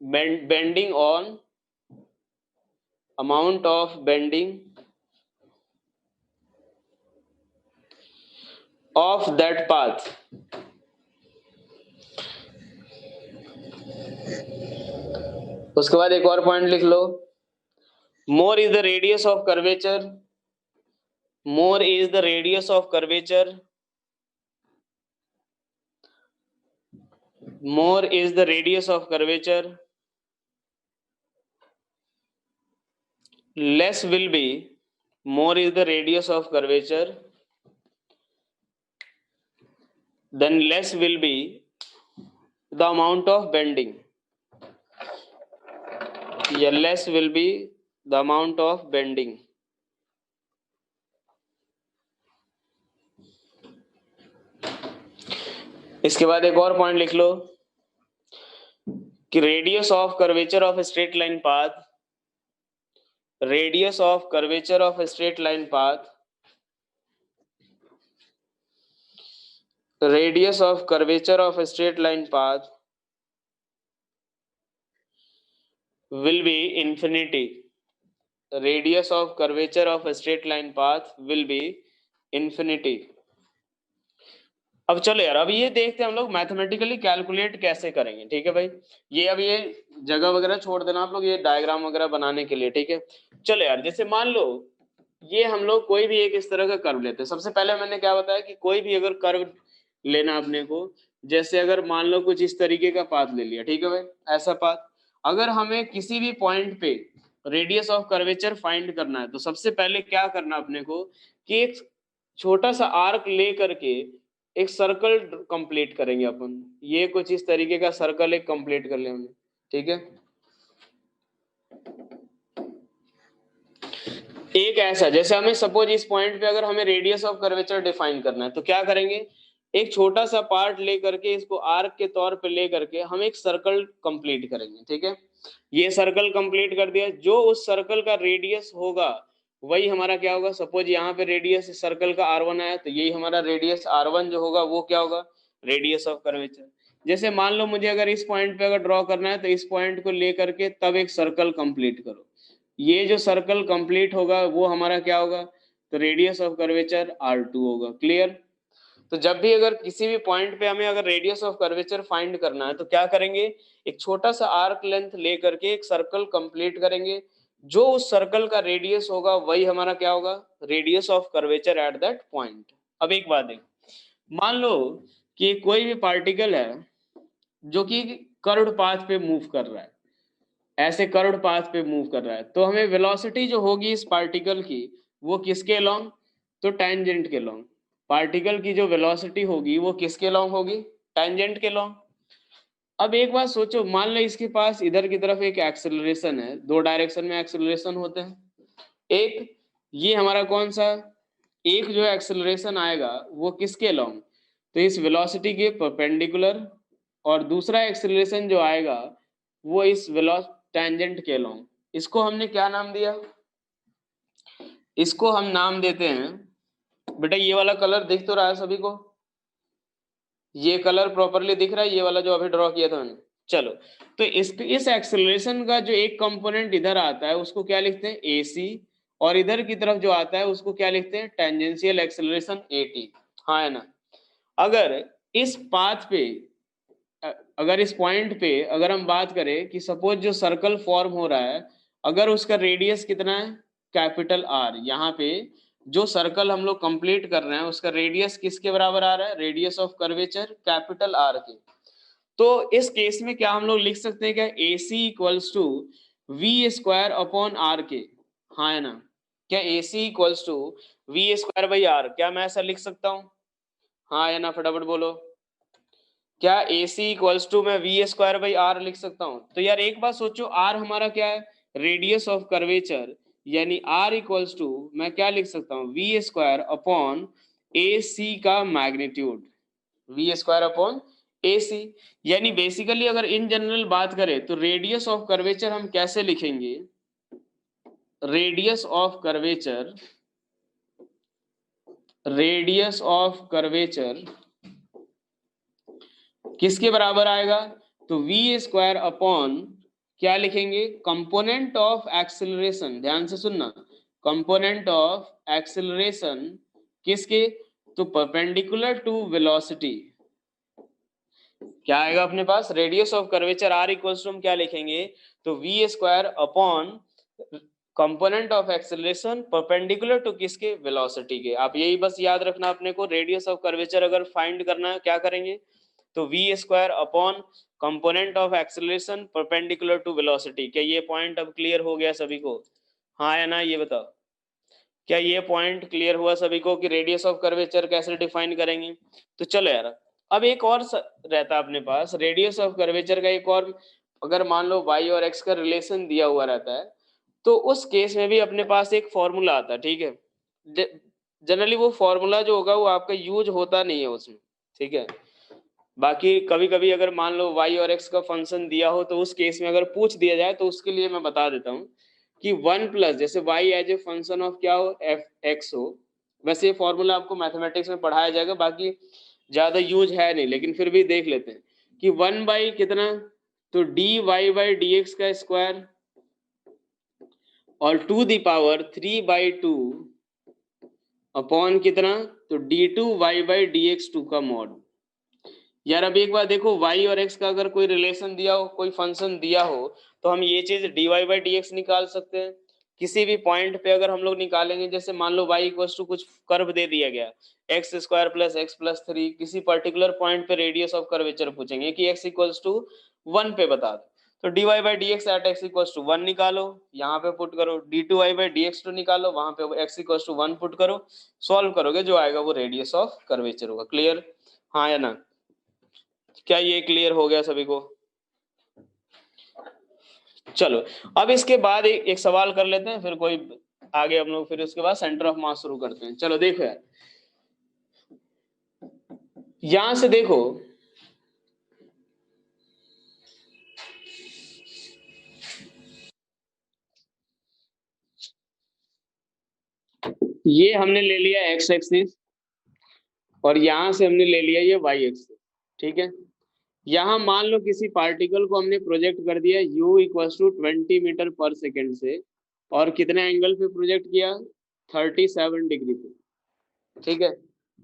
bending on, amount of bending of that path। उसके बाद एक और point लिख लो, more is the radius of curvature, more is the radius of curvature, more is the radius of curvature, less will be, more is the radius of curvature, then less will be the amount of bending, yeah, less will be the amount of bending। इसके बाद एक और point लिख लो कि radius of curvature of straight line path, radius of curvature of straight line path, radius of curvature of straight line path will be infinity. Radius of curvature of a straight line path will be infinity. अब चलो यार, अब ये देखते हैं हम लोग mathematically calculate कैसे करेंगे। ठीक है भाई, ये अब ये जगह वगैरह छोड़ देना आप लोग, ये डायग्राम वगैरह बनाने के लिए। ठीक है, चलो यार, जैसे मान लो ये हम लोग कोई भी एक इस तरह का कर्व लेते हैं। सबसे पहले मैंने क्या बताया कि कोई भी अगर कर्व लेना अपने को, जैसे अगर मान लो कुछ इस तरीके का पाथ ले लिया, ठीक है भाई, ऐसा पाथ, अगर हमें किसी भी पॉइंट पे रेडियस ऑफ कर्वेचर फाइंड करना है तो सबसे पहले क्या करना अपने को कि एक छोटा सा आर्क ले करके एक सर्कल कंप्लीट करेंगे अपन। ये कुछ इस तरीके का सर्कल एक कंप्लीट कर ले हमने। ठीक है, एक ऐसा, जैसे हमें सपोज इस पॉइंट पे अगर हमें रेडियस ऑफ कर्वेचर डिफाइन करना है तो क्या करेंगे, एक छोटा सा पार्ट ले करके इसको आर्क के तौर पे ले करके हम एक सर्कल कंप्लीट करेंगे। ठीक है, ये सर्कल कंप्लीट कर दिया, जो उस सर्कल का रेडियस होगा वही हमारा क्या होगा। सपोज यहाँ पे रेडियस इस सर्कल का r1 आया तो यही हमारा रेडियस r1 जो होगा वो क्या होगा, रेडियस ऑफ कर्वेचर। जैसे मान लो मुझे अगर इस पॉइंट पे अगर ड्रॉ करना है तो इस पॉइंट को ले करके तब एक सर्कल कंप्लीट करो, ये जो सर्कल कंप्लीट होगा वो हमारा क्या होगा, तो रेडियस ऑफ कर्वेचर r2 होगा। क्लियर। तो जब भी अगर किसी भी पॉइंट पे हमें अगर रेडियस ऑफ कर्वेचर फाइंड करना है तो क्या करेंगे, एक छोटा सा आर्क लेंथ ले करके एक सर्कल कंप्लीट करेंगे, जो उस सर्कल का रेडियस होगा वही हमारा क्या होगा, radius of curvature at that point. अब एक बात है, मान लो कि कोई भी पार्टिकल है जो कि कर्व्ड पाथ पे मूव कर रहा है, ऐसे कर्व्ड पाथ पे मूव कर रहा है, तो हमें वेलोसिटी जो होगी इस पार्टिकल की वो किसके लॉन्ग, तो टेंजेंट के लॉन्ग। पार्टिकल की जो वेलोसिटी होगी वो किसके लॉन्ग होगी, टेंजेंट के लॉन्ग। अब एक बात सोचो, मान लो इसके पास इधर की तरफ एक एक्सेलरेशन है, दो डायरेक्शन में एक्सेलरेशन होते हैं। एक ये हमारा कौन सा, एक जो एक्सेलरेशन आएगा वो किसके लॉन्ग, तो इस वेलोसिटी के परपेंडिकुलर, और दूसरा एक्सेलरेशन जो आएगा वो इस टेंजेंट के लॉन्ग। इसको हमने क्या नाम दिया, इसको हम नाम देते हैं, बेटा ये वाला कलर दिख तो रहा है सभी को, ये कलर प्रॉपरली दिख रहा है, ये वाला जो अभी ड्रॉ किया था मैंने। चलो, तो इस एक्सेलरेशन का जो एक कंपोनेंट इधर आता है उसको क्या लिखते हैं, AC, और इधर की तरफ जो आता है उसको क्या लिखते हैं, टेंजेंशियल एक्सेलरेशन AT। हाँ है ना। अगर इस पाथ पे, अगर इस पॉइंट पे अगर हम बात करें कि सपोज जो सर्कल फॉर्म हो रहा है, अगर उसका रेडियस कितना है, कैपिटल R, यहाँ पे जो सर्कल हम लोग कंप्लीट कर रहे हैं उसका रेडियस किसके बराबर आ रहा है, radius of curvature capital R के। तो इस केस में क्या हम लोग लिख सकते हैं क्या, AC equals to V² upon R के। हाँ है ना, क्या AC equals to V² by R, क्या मैं ऐसा लिख सकता हूँ, हाँ है ना, फटाफट बोलो, क्या AC इक्वल्स टू मैं V² बाई R लिख सकता हूँ। तो यार एक बात सोचो, R हमारा क्या है, रेडियस ऑफ कर्वेचर, यानी R इक्वल्स टू मैं क्या लिख सकता हूँ, V² अपॉन AC का मैग्नीट्यूड, V² अपॉन AC। यानी बेसिकली अगर इन जनरल बात करें तो रेडियस ऑफ कर्वेचर हम कैसे लिखेंगे, radius of curvature, radius of curvature किसके बराबर आएगा, तो V² अपॉन क्या लिखेंगे, कंपोनेंट ऑफ एक्सेलरेशन, ध्यान से सुनना, कंपोनेंट ऑफ एक्सेलरेशन किसके, तो परपेंडिकुलर टू वेलोसिटी। क्या आएगा अपने पास, radius of curvature R equals to हम क्या लिखेंगे, तो V² upon component of acceleration perpendicular to किसके, वेलोसिटी के। आप यही बस याद रखना अपने को, रेडियस ऑफ कर्वेचर अगर फाइंड करना है क्या करेंगे, तो V² upon component of acceleration perpendicular to velocity. क्या ये पॉइंट अब क्लियर हो गया सभी को, हाँ या ना, ये बताओ, क्या ये पॉइंट क्लियर हुआ सभी को कि रेडियस ऑफ कर्वेचर कैसे डिफाइन करेंगे। तो चलो यार, अब एक और रहता है अपने पास रेडियस ऑफ कर्वेचर का एक और, अगर मान लो y और x का रिलेशन दिया हुआ रहता है तो उस केस में भी अपने पास एक फॉर्मूला आता है। ठीक है, जनरली वो फॉर्मूला जो होगा वो आपका यूज होता नहीं है उसमें। ठीक है, बाकी कभी कभी अगर मान लो y और x का फंक्शन दिया हो तो उस केस में अगर पूछ दिया जाए तो उसके लिए मैं बता देता हूँ कि 1 प्लस, जैसे y as a function of क्या हो, x हो। वैसे ये फॉर्मूला आपको मैथमेटिक्स में पढ़ाया जाएगा, बाकी ज्यादा यूज है नहीं, लेकिन फिर भी देख लेते हैं कि 1 बाई कितना, तो dy बाई dx का स्क्वायर और टू द पावर 3/2 अपॉन कितना, तो d2y/dx2 का मॉड। यार अब एक बार देखो, y और x का अगर कोई रिलेशन दिया हो, कोई फंक्शन दिया हो, तो हम ये चीज dy/dx निकाल सकते हैं। किसी भी पॉइंट पे अगर हम लोग निकालेंगे, जैसे मान लो y इक्वल्स टू कुछ कर्व दे दिया गया x² + x+3, किसी पर्टिकुलर पॉइंट पे रेडियस ऑफ कर्वेचर पूछेंगे कि x इक्वल्स टू 1 पे बता दो, तो dy/dx eight x equals to 1 निकालो, यहाँ पे पुट करो, d2y/dx2 निकालो, वहां पे x इक्वल्स टू 1 पुट करो, सॉल्व करोगे, जो आएगा वो रेडियस ऑफ कर्वेचर होगा। क्लियर, हाँ या ना? क्या ये क्लियर हो गया सभी को? चलो, अब इसके बाद एक सवाल कर लेते हैं, फिर कोई आगे हम लोग, फिर उसके बाद सेंटर ऑफ मास शुरू करते हैं। चलो देखो यार, यहां से देखो, ये हमने ले लिया एक्स एक्सिस और यहां से हमने ले लिया ये वाई एक्सिस, ठीक है। यहां मान लो किसी पार्टिकल को हमने प्रोजेक्ट कर दिया u इक्वल्स टू 20 मीटर पर सेकेंड से, और कितने एंगल पे प्रोजेक्ट किया, 37 डिग्री पे, ठीक है।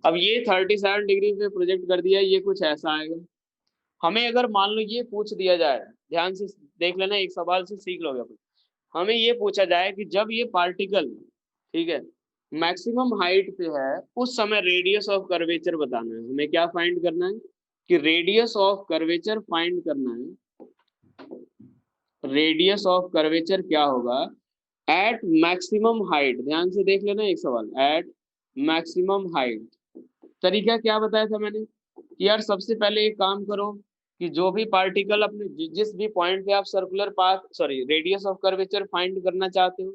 अब ये 37 डिग्री पे प्रोजेक्ट कर दिया, ये कुछ ऐसा आएगा। हमें अगर मान लो ये पूछ दिया जाए, ध्यान से देख लेना, एक सवाल से सीख लोगे अपन। हमें ये पूछा जाए कि जब ये पार्टिकल, ठीक है, मैक्सिमम हाइट पे है, उस समय रेडियस ऑफ कर्वेचर बताना है। हमें क्या फाइंड करना है, कि रेडियस ऑफ कर्वेचर फाइंड करना है। रेडियस ऑफ कर्वेचर क्या होगा एट मैक्सिमम हाइट। ध्यान से देख लेना एक सवाल, एट मैक्सिमम हाइट। तरीका क्या बताया था मैंने कि यार सबसे पहले एक काम करो कि जो भी पार्टिकल अपने जिस भी पॉइंट पे आप circular path sorry radius of curvature find करना चाहते हो,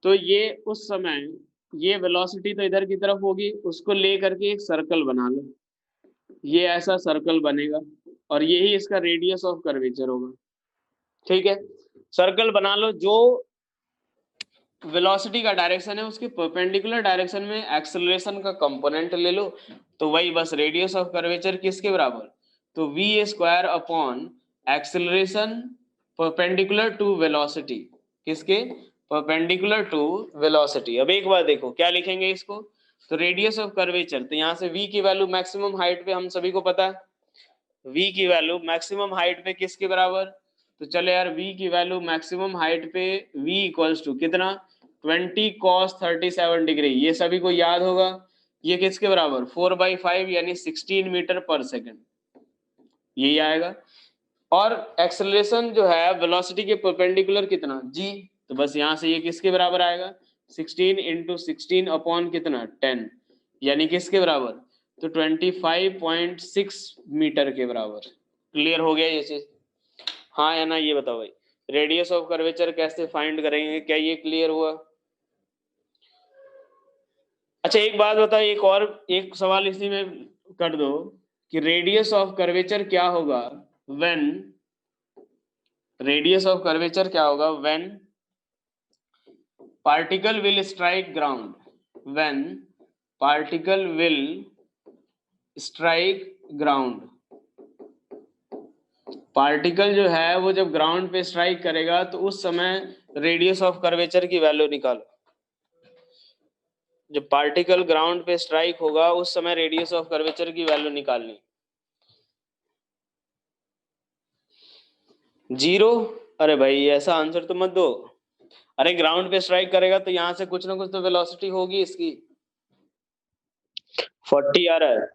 तो ये उस समय ये वेलोसिटी तो इधर की तरफ होगी, उसको ले करके एक सर्कल बना लो, ये ऐसा सर्कल बनेगा और यही इसका रेडियस ऑफ कर्वेचर होगा, ठीक है। सर्कल बना लो, जो वेलोसिटी का डायरेक्शन है उसके परपेंडिकुलर डायरेक्शन में एक्सेलरेशन का कंपोनेंट ले लो, तो वही बस रेडियस ऑफ कर्वेचर किसके बराबर, तो v² अपॉन एक्सेलरेशन परपेंडिकुलर टू वेलोसिटी, किसके, परपेंडिकुलर टू वेलोसिटी। अब एक बार देखो क्या लिखेंगे इसको, तो रेडियस ऑफ कर्वेचर, तो यहाँ से v की वैल्यू मैक्सिमम हाइट पे हम सभी को पता है, v की वैल्यू मैक्सिमम हाइट पे किसके बराबर, तो चले यार v की वैल्यू मैक्सिमम हाइट पे v इक्वल्स टू कितना, 20 cos 37 डिग्री, ये सभी को याद होगा, ये किसके बराबर, 4/5 यानी 16 मीटर पर सेकेंड, यही आएगा। और एक्सेलरेशन जो है वेलोसिटी के परपेंडिकुलर कितना, g, तो बस यहाँ से ये किसके बराबर आएगा, 16 × 16 अपॉन कितना 10, यानी किसके बराबर, तो 25.6 मीटर के बराबर। क्लियर हो गया ये चीज, हाँ या ना, ये बताओ भाई, रेडियस ऑफ कर्वेचर कैसे फाइंड करेंगे, क्या ये क्लियर हुआ? अच्छा एक बात बताओ, एक और एक सवाल इसी में कर दो कि रेडियस ऑफ कर्वेचर क्या होगा व्हेन, रेडियस ऑफ कर्वेचर क्या होगा when particle will strike ground, when particle will strike ground, particle जो है वो जब ग्राउंड पे स्ट्राइक करेगा तो उस समय रेडियस ऑफ कर्वेचर की वैल्यू निकालो। जब पार्टिकल ग्राउंड पे स्ट्राइक होगा उस समय रेडियस ऑफ कर्वेचर की वैल्यू निकालनी, 0। अरे भाई ऐसा आंसर तो मत दो, अरे ग्राउंड पे स्ट्राइक करेगा तो यहाँ से कुछ ना कुछ तो वेलोसिटी होगी इसकी, 40 आ रहा है।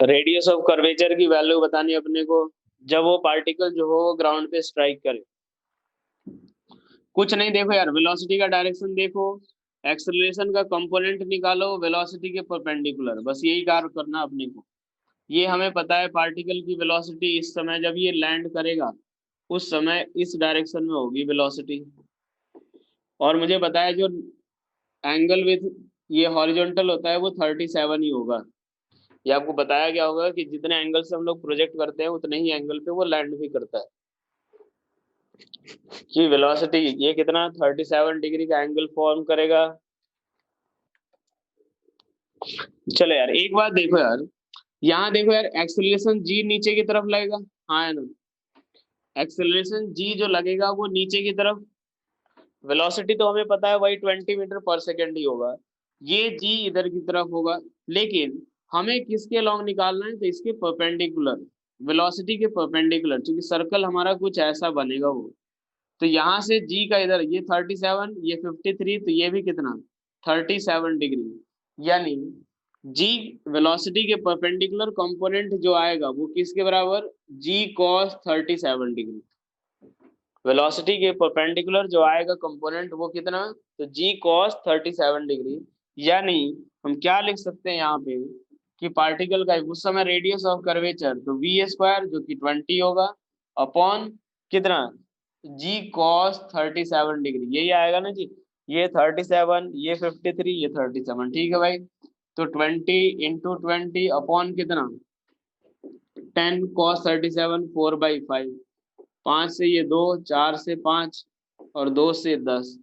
रेडियस ऑफ कर्वेचर की वैल्यू बतानी अपने को जब वो पार्टिकल जो हो ग्राउंड पे स्ट्राइक करे। कुछ नहीं, देखो यार वेलोसिटी का डायरेक्शन देखो, एक्सेलरेशन का कंपोनेंट निकालो वेलोसिटी के परपेंडिकुलर, बस यही कार्य करना अपने को। ये हमें पता है पार्टिकल की वेलोसिटी इस समय जब ये लैंड करेगा उस समय इस डायरेक्शन में होगी वेलोसिटी, और मुझे पता है जो एंगल विथ ये हॉरिजॉन्टल होता है वो 37 ही होगा। ये आपको बताया गया होगा कि जितने एंगल से हम लोग प्रोजेक्ट करते हैं उतने ही एंगल पे वो लैंड भी करता है। कि वेलोसिटी ये कितना 37 डिग्री का एंगल फॉर्म करेगा। चलो यार एक बात देखो यार, यहाँ देखो यार, एक्सेलरेशन जी नीचे की तरफ लगेगा, हाँ है ना, एक्सेलरेशन जी जो लगेगा वो नीचे की तरफ, वेलोसिटी तो हमें पता है वही 20 मीटर पर सेकेंड ही होगा, ये जी इधर की तरफ होगा, लेकिन हमें किसके लॉन्ग निकालना है, तो इसके परपेंडिकुलर, वेलोसिटी के परपेंडिकुलर, क्योंकि सर्कल हमारा कुछ ऐसा बनेगा वो। तो यहाँ से जी का इधर ये 37, ये 53, तो ये भी कितना 37 डिग्री, यानी जी वेलोसिटी के परपेंडिकुलर कंपोनेंट जो आएगा वो किसके बराबर, जी कॉस 37 डिग्री। वेलोसिटी के परपेंडिकुलर जो आएगा कंपोनेंट वो कितना, तो जी कॉस 37 डिग्री, यानी हम क्या लिख सकते हैं यहाँ पे कि पार्टिकल का उस समय रेडियस ऑफ कर्वेचर तो वी स्क्वायर जो कि 20 होगा, अपॉन कितना, जी कॉस 37 डिग्री, यही आएगा ना जी, ये 37, ये 53, ये 37, ठीक है भाई। तो 20 × 20 अपॉन कितना 10 cos 37, 4/5, 5 से ये 2, 4 से 5 और 2 से 10,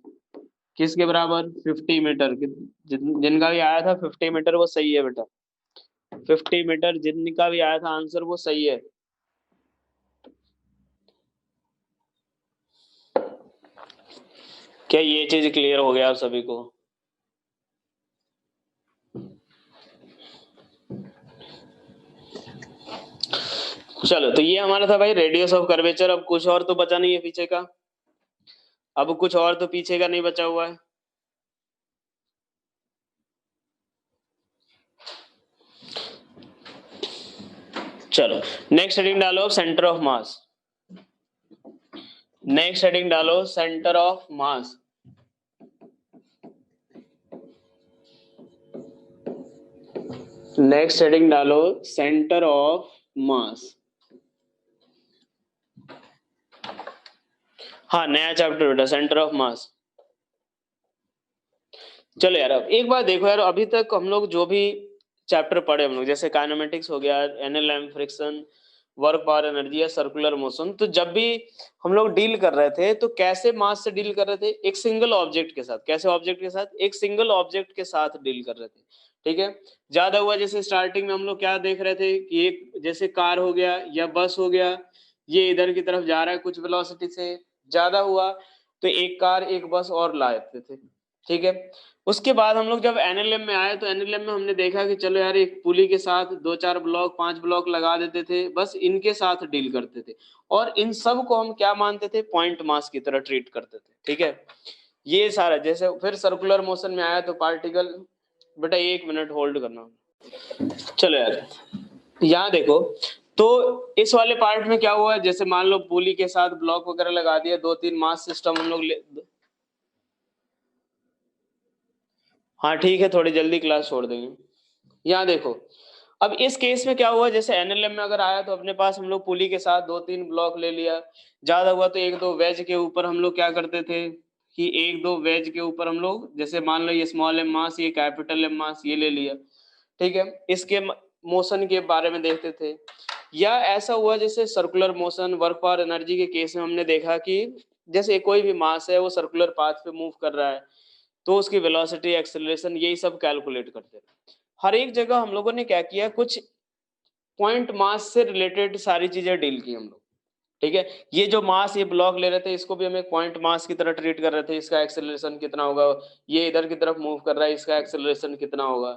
किसके बराबर 50 मीटर। जिनका भी आया था 50 मीटर वो सही है बेटा, 50 मीटर जिनका भी आया था आंसर वो सही है। क्या ये चीज क्लियर हो गया आप सभी को? चलो, तो ये हमारा था भाई रेडियस ऑफ कर्वेचर। अब कुछ और तो बचा नहीं है पीछे का, अब कुछ और तो पीछे का नहीं बचा हुआ है। चलो नेक्स्ट हेडिंग डालो centre of mass, next heading डालो centre of mass. Next heading डालो सेंटर ऑफ मास। हाँ नया चैप्टर बेटा, सेंटर ऑफ मास। चलो यार, अब एक बात देखो यार, अभी तक हम लोग जो भी चैप्टर पढ़े हम लोग, जैसे काइनेमेटिक्स हो गया, NLM, friction, work power energy या सर्कुलर मोशन, तो जब भी हम लोग डील कर रहे थे तो कैसे मास से डील कर रहे थे, एक सिंगल ऑब्जेक्ट के साथ। कैसे ऑब्जेक्ट के साथ, एक सिंगल ऑब्जेक्ट के साथ डील कर रहे थे, ठीक है। ज्यादा हुआ जैसे स्टार्टिंग में हम लोग क्या देख रहे थे कि एक जैसे कार हो गया या बस हो गया, ये इधर की तरफ जा रहा है कुछ वेलोसिटी से, ज्यादा हुआ तो एक कार एक बस और लाते थे, ठीक है। उसके बाद हम लोग जब एनएलएम में आए तो एनएलएम में हमने देखा कि चलो यार एक पुली के साथ 2-4 ब्लॉक 5 ब्लॉक लगा देते थे, बस इनके साथ डील करते थे, और इन सब को हम क्या मानते थे, पॉइंट मास की तरह ट्रीट करते थे, ठीक है। ये सारा जैसे फिर सर्कुलर मोशन में आया तो पार्टिकल, बेटा 1 मिनट होल्ड करना। चलो यार, यहाँ देखो, तो इस वाले पार्ट में क्या हुआ, जैसे मान लो पुली के साथ ब्लॉक वगैरह लगा दिया, 2-3 मास सिस्टम हम लोग हाँ ठीक है, थोड़ी जल्दी क्लास छोड़ देंगे। यहाँ देखो, अब इस केस में क्या हुआ, जैसे एनएलएम में अगर आया तो अपने पास हम लोग पुली के साथ 2-3 ब्लॉक ले लिया, ज्यादा हुआ तो 1-2 वेज के ऊपर हम लोग क्या करते थे कि 1-2 वेज के ऊपर हम लोग, जैसे मान लो ये स्मॉल एम मास, ये कैपिटल एम मास, ये ले लिया, ठीक है। इसके मोशन के बारे में देखते थे, या ऐसा हुआ जैसे circular motion, work power energy के केस में हमने देखा कि जैसे कोई भी मास है वो सर्कुलर पाथ पे मूव कर रहा है, तो उसकी वेलोसिटी, एक्सेलरेशन, यही सब कैलकुलेट करते हैं। हर एक जगह हम लोगों ने क्या किया, कुछ पॉइंट मास से रिलेटेड सारी चीजें डील की हम लोग, ठीक है। ये जो मास ये ब्लॉक ले रहे थे इसको भी हम एक पॉइंट मास की तरह ट्रीट कर रहे थे, इसका एक्सेलरेशन कितना होगा, ये इधर की तरफ मूव कर रहा है, इसका एक्सेलरेशन कितना होगा।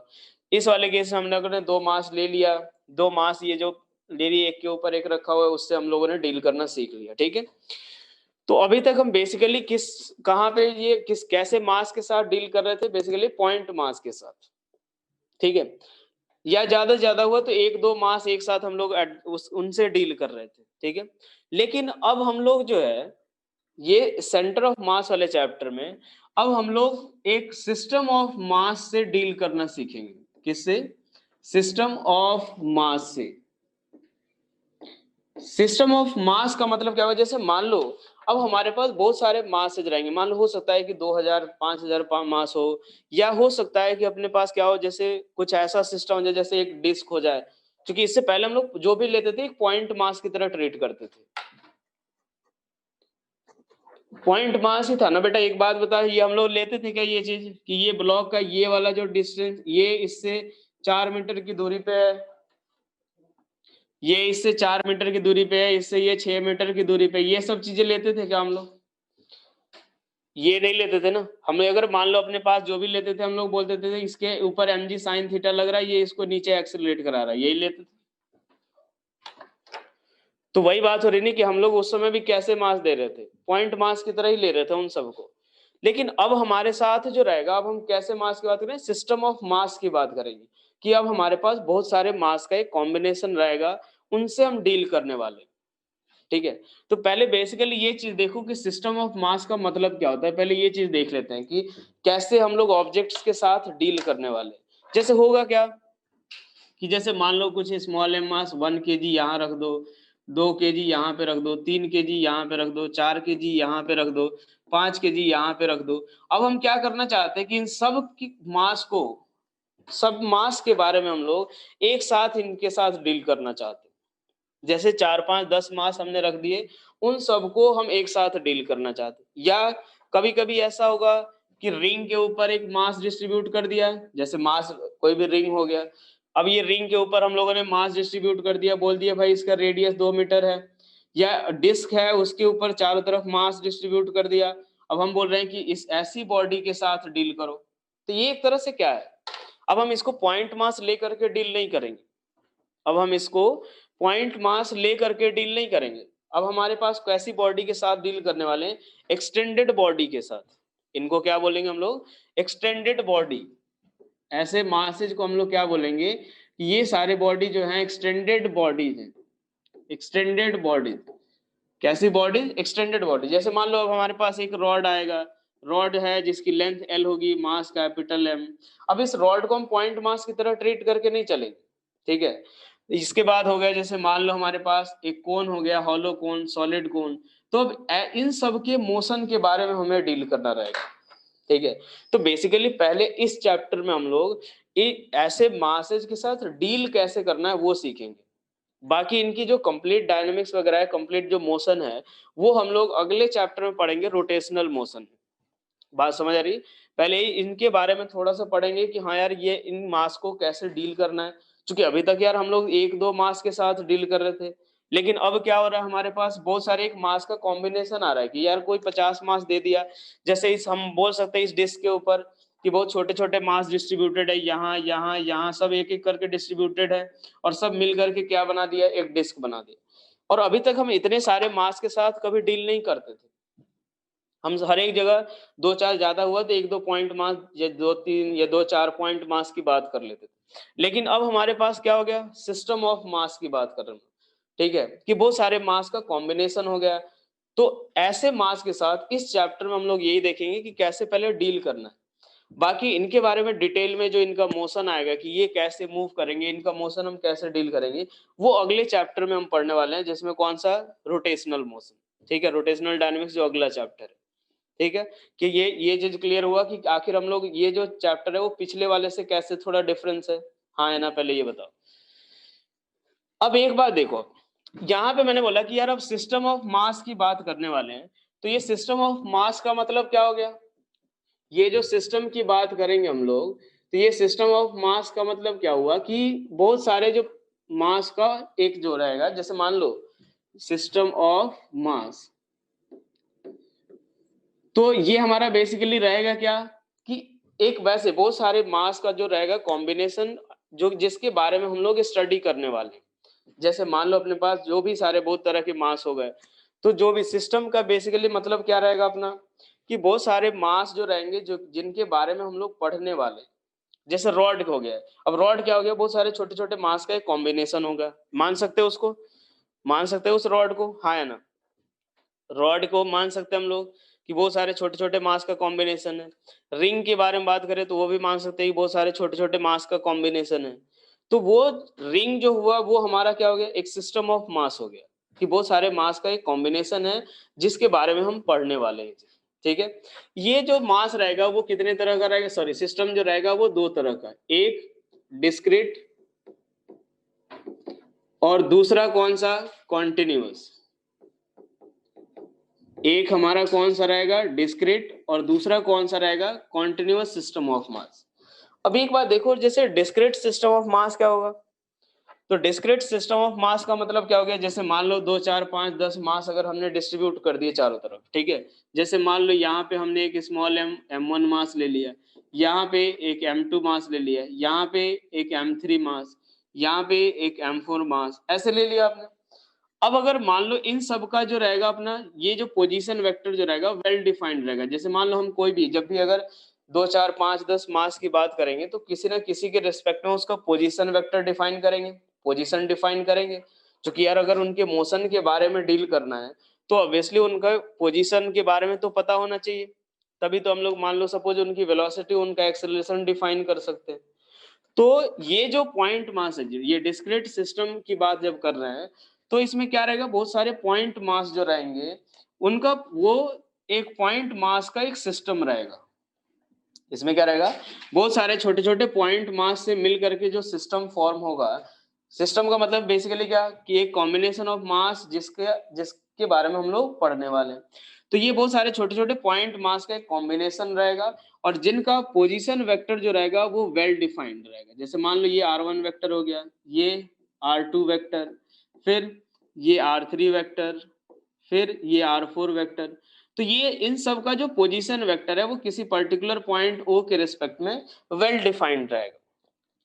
इस वाले केस में हम लोगों ने 2 मास ले लिया, 2 मास ये जो ले रही एक के ऊपर एक रखा हुआ है, उससे हम लोगों ने डील करना सीख लिया, ठीक है। तो अभी तक हम बेसिकली किस कहाँ पे ये किस कैसे मास के साथ डील कर रहे थे, बेसिकली पॉइंट मास के साथ, ठीक है। या ज्यादा से ज्यादा हुआ तो 1-2 मास एक साथ हम लोग उनसे डील कर रहे थे, ठीक है। लेकिन अब हम लोग जो है ये सेंटर ऑफ मास वाले चैप्टर में अब हम लोग एक सिस्टम ऑफ मास से डील करना सीखेंगे। किससे? सिस्टम ऑफ मास से। सिस्टम ऑफ मास का मतलब क्या हुआ, जैसे मान लो अब हमारे पास बहुत सारे मास रहेंगे, मान लो हो सकता है कि 2000 5000 मास हो, या हो सकता है कि अपने पास क्या हो, जैसे कुछ ऐसा सिस्टम हो जाए जैसे एक डिस्क हो जाए, क्योंकि इससे पहले हम लोग जो भी लेते थे एक पॉइंट मास की तरह ट्रीट करते थे। पॉइंट मास ही था ना बेटा, एक बात बता, ये हम लोग लेते थे क्या ये चीज कि ये ब्लॉक का ये वाला जो डिस्टेंस ये इससे 4 मीटर की दूरी पे है, ये इससे 4 मीटर की दूरी पे है, इससे ये 6 मीटर की दूरी पे, ये सब चीजें लेते थे क्या हम लोग? ये नहीं लेते थे ना। हमें अगर मान लो अपने पास जो भी लेते थे हम लोग बोलते थे इसके ऊपर mg sin थीटा लग रहा है, ये इसको नीचे एक्सेलरेट करा रहा है, यही लेते थे। तो वही बात हो रही नहीं कि हम लोग उस समय भी कैसे मास दे रहे थे, पॉइंट मास की तरह ही ले रहे थे उन सबको। लेकिन अब हमारे साथ जो रहेगा, अब हम कैसे मास की बात करें, सिस्टम ऑफ मास की बात करेंगे कि अब हमारे पास बहुत सारे मास का एक कॉम्बिनेशन रहेगा, उनसे हम डील करने वाले। ठीक है, तो पहले बेसिकली ये चीज देखो कि सिस्टम ऑफ मास का मतलब क्या होता है। पहले ये चीज देख लेते हैं कि कैसे हम लोग ऑब्जेक्ट्स के साथ डील करने वाले। जैसे होगा क्या कि जैसे मान लो कुछ स्मॉल एम मास 1 kg यहाँ रख दो, 2 kg यहाँ पे रख दो, 3 kg यहाँ पे रख दो, 4 kg यहाँ पे रख दो, 5 kg यहाँ पे रख दो। अब हम क्या करना चाहते हैं कि इन सब की मास को, सब मास के बारे में हम लोग एक साथ इनके साथ डील करना चाहते हैं। जैसे 4 5 10 मास हमने रख दिए, उन सबको हम एक साथ डील करना चाहते हैं। या कभी कभी ऐसा होगा कि रिंग के ऊपर एक मास डिस्ट्रीब्यूट कर दिया, जैसे मास कोई भी रिंग हो गया, अब ये रिंग के ऊपर हम लोगों ने मास डिस्ट्रीब्यूट कर दिया, बोल दिया भाई इसका रेडियस 2 मीटर है। या डिस्क है, उसके ऊपर चारों तरफ मास डिस्ट्रीब्यूट कर दिया, अब हम बोल रहे हैं कि इस ऐसी बॉडी के साथ डील करो। तो ये एक तरह से क्या है, अब हम इसको पॉइंट मास लेकर के डील नहीं करेंगे, अब हम इसको पॉइंट मास लेकर के डील नहीं करेंगे। अब हमारे पास कैसी बॉडी के साथ डील करने वाले हैं, एक्सटेंडेड बॉडी के साथ। इनको क्या बोलेंगे हम लोग, एक्सटेंडेड बॉडी। ऐसे मासेज को हम लोग क्या बोलेंगे कि ये सारे बॉडी जो है एक्सटेंडेड बॉडी है। एक्सटेंडेड बॉडी कैसी बॉडी, एक्सटेंडेड बॉडी। जैसे मान लो अब हमारे पास एक रॉड आएगा, रॉड है जिसकी लेंथ L होगी, मास कैपिटल M। अब इस रॉड को हम पॉइंट मास की तरह ट्रीट करके नहीं चलेंगे, ठीक है। इसके बाद हो गया, जैसे मान लो हमारे पास एक कोन हो गया, हॉलो कोन, सॉलिड कोन। तो अब इन सब के मोशन के बारे में हमें डील करना रहेगा, ठीक है। तो बेसिकली पहले इस चैप्टर में हम लोग ऐसे मासेज के साथ डील कैसे करना है वो सीखेंगे। बाकी इनकी जो कंप्लीट डायनेमिक्स वगैरह है, कंप्लीट जो मोशन है, वो हम लोग अगले चैप्टर में पढ़ेंगे, रोटेशनल मोशन। बात समझ आ रही? पहले ही इनके बारे में थोड़ा सा पढ़ेंगे कि हाँ यार ये इन मास को कैसे डील करना है। क्योंकि अभी तक यार हम लोग एक दो मास के साथ डील कर रहे थे, लेकिन अब क्या हो रहा है, हमारे पास बहुत सारे एक मास का कॉम्बिनेशन आ रहा है कि यार कोई 50 मास दे दिया। जैसे इस हम बोल सकते हैं इस डिस्क के ऊपर कि बहुत छोटे छोटे मास डिस्ट्रीब्यूटेड है, यहाँ यहाँ यहाँ सब एक एक करके डिस्ट्रीब्यूटेड है, और सब मिल करके क्या बना दिया, एक डिस्क बना दिया। और अभी तक हम इतने सारे मास के साथ कभी डील नहीं करते थे। हम हर एक जगह दो चार ज्यादा हुआ तो एक दो पॉइंट मास या दो तीन या दो चार पॉइंट मास की बात कर लेते थे। लेकिन अब हमारे पास क्या हो गया, सिस्टम ऑफ मास की बात कर रहे हैं, ठीक है, कि बहुत सारे मास का कॉम्बिनेशन हो गया। तो ऐसे मास के साथ इस चैप्टर में हम लोग यही देखेंगे कि कैसे पहले डील करना है। बाकी इनके बारे में डिटेल में जो इनका मोशन आएगा कि ये कैसे मूव करेंगे, इनका मोशन हम कैसे डील करेंगे, वो अगले चैप्टर में हम पढ़ने वाले हैं, जिसमें कौन सा, रोटेशनल मोशन, ठीक है, रोटेशनल डायनेमिक्स जो अगला चैप्टर है। ठीक है, कि ये चीज क्लियर हुआ कि आखिर हम लोग ये जो चैप्टर है वो पिछले वाले से कैसे थोड़ा डिफरेंस है, हाँ है ना, पहले ये बताओ। अब एक बात देखो, यहाँ पे मैंने बोला कि यार अब सिस्टम ऑफ मास की बात करने वाले हैं, तो ये सिस्टम ऑफ मास का मतलब क्या हो गया, ये जो सिस्टम की बात करेंगे हम लोग, तो ये सिस्टम ऑफ मास का मतलब क्या हुआ कि बहुत सारे जो मास का एक जो रहेगा, जैसे मान लो सिस्टम ऑफ मास, तो ये हमारा बेसिकली रहेगा क्या कि एक वैसे बहुत सारे मास का जो रहेगा कॉम्बिनेशन, जो जिसके बारे में हम लोग स्टडी करने वाले हैं। जैसे मान लो अपने पास जो भी सारे बहुत तरह के मास हो गए, तो जो भी सिस्टम का बेसिकली मतलब क्या रहेगा अपना, कि बहुत सारे मास जो रहेंगे जो जिनके बारे में हम लोग पढ़ने वाले हैं। जैसे रॉड हो गया, अब रॉड क्या हो गया, बहुत सारे छोटे छोटे मास का एक कॉम्बिनेशन होगा, मान सकते हो उसको, मान सकते हो उस रॉड को, हाँ है ना, रॉड को मान सकते हैं हम लोग कि बहुत सारे छोटे छोटे मास का कॉम्बिनेशन है। रिंग के बारे में बात करें तो वो भी मान सकते हैं कि बहुत सारे छोटे छोटे मास का कॉम्बिनेशन है। तो वो रिंग जो हुआ वो हमारा क्या हो गया, एक सिस्टम ऑफ मास हो गया, कि बहुत सारे मास का एक कॉम्बिनेशन है जिसके बारे में हम पढ़ने वाले हैं, ठीक है। ये जो मास रहेगा वो कितने तरह का रहेगा, सॉरी सिस्टम जो रहेगा वो दो तरह का, एक डिस्क्रीट और दूसरा कौन सा, कॉन्टिन्यूअस। एक हमारा कौन सा रहेगा, डिस्क्रीट, और दूसरा कौन सा रहेगा, कॉन्टिन्यूअस सिस्टम ऑफ मास। अब एक बात देखो, जैसे डिस्क्रीट सिस्टम ऑफ मास क्या होगा, तो डिस्क्रीट सिस्टम ऑफ मास का मतलब क्या हो गया, जैसे मान लो 2 4 5 10 मास अगर हमने डिस्ट्रीब्यूट कर दिए चारों तरफ, ठीक है। जैसे मान लो यहाँ पे हमने एक स्मॉल m1 मास ले लिया, यहाँ पे एक m2 मास ले लिया, यहाँ पे एक m3 मास, यहाँ पे एक m4 मास, ऐसे ले लिया आपने। अब अगर मान लो इन सब का जो रहेगा अपना ये जो पोजीशन वेक्टर जो रहेगा वेल डिफाइंड रहेगा। जैसे मान लो हम कोई भी जब भी अगर 2 4 5 10 मास की बात करेंगे तो किसी ना किसी के रिस्पेक्ट में उसका पोजीशन वेक्टर डिफाइन करेंगे, पोजीशन डिफाइन करेंगे। क्योंकि यार अगर उनके मोशन के बारे में डील करना है तो ऑब्वियसली उनका पोजीशन के बारे में तो पता होना चाहिए, तभी तो हम लोग मान लो सपोज उनकी वेलोसिटी उनका एक्सेलरेशन डिफाइन कर सकते हैं। तो ये जो पॉइंट मास है, ये डिस्क्रीट सिस्टम की बात जब कर रहे हैं तो इसमें क्या रहेगा, बहुत सारे पॉइंट मास जो रहेंगे उनका वो एक पॉइंट मास का एक सिस्टम रहेगा। इसमें क्या रहेगा, बहुत सारे छोटे छोटे पॉइंट मास से मिल करके जो सिस्टम फॉर्म होगा। सिस्टम का मतलब बेसिकली क्या कि एक कॉम्बिनेशन ऑफ मास जिसके बारे में हम लोग पढ़ने वाले हैं। तो ये बहुत सारे छोटे छोटे पॉइंट मास का एक कॉम्बिनेशन रहेगा और जिनका पोजीशन वेक्टर जो रहेगा वो वेल डिफाइंड रहेगा। जैसे मान लो ये r1 वेक्टर हो गया, ये r2 वेक्टर, फिर ये r3 वेक्टर, फिर ये r4 वेक्टर। तो ये इन सब का जो पोजीशन वेक्टर है वो किसी पर्टिकुलर पॉइंट ओ के रिस्पेक्ट में वेल डिफाइंड रहेगा।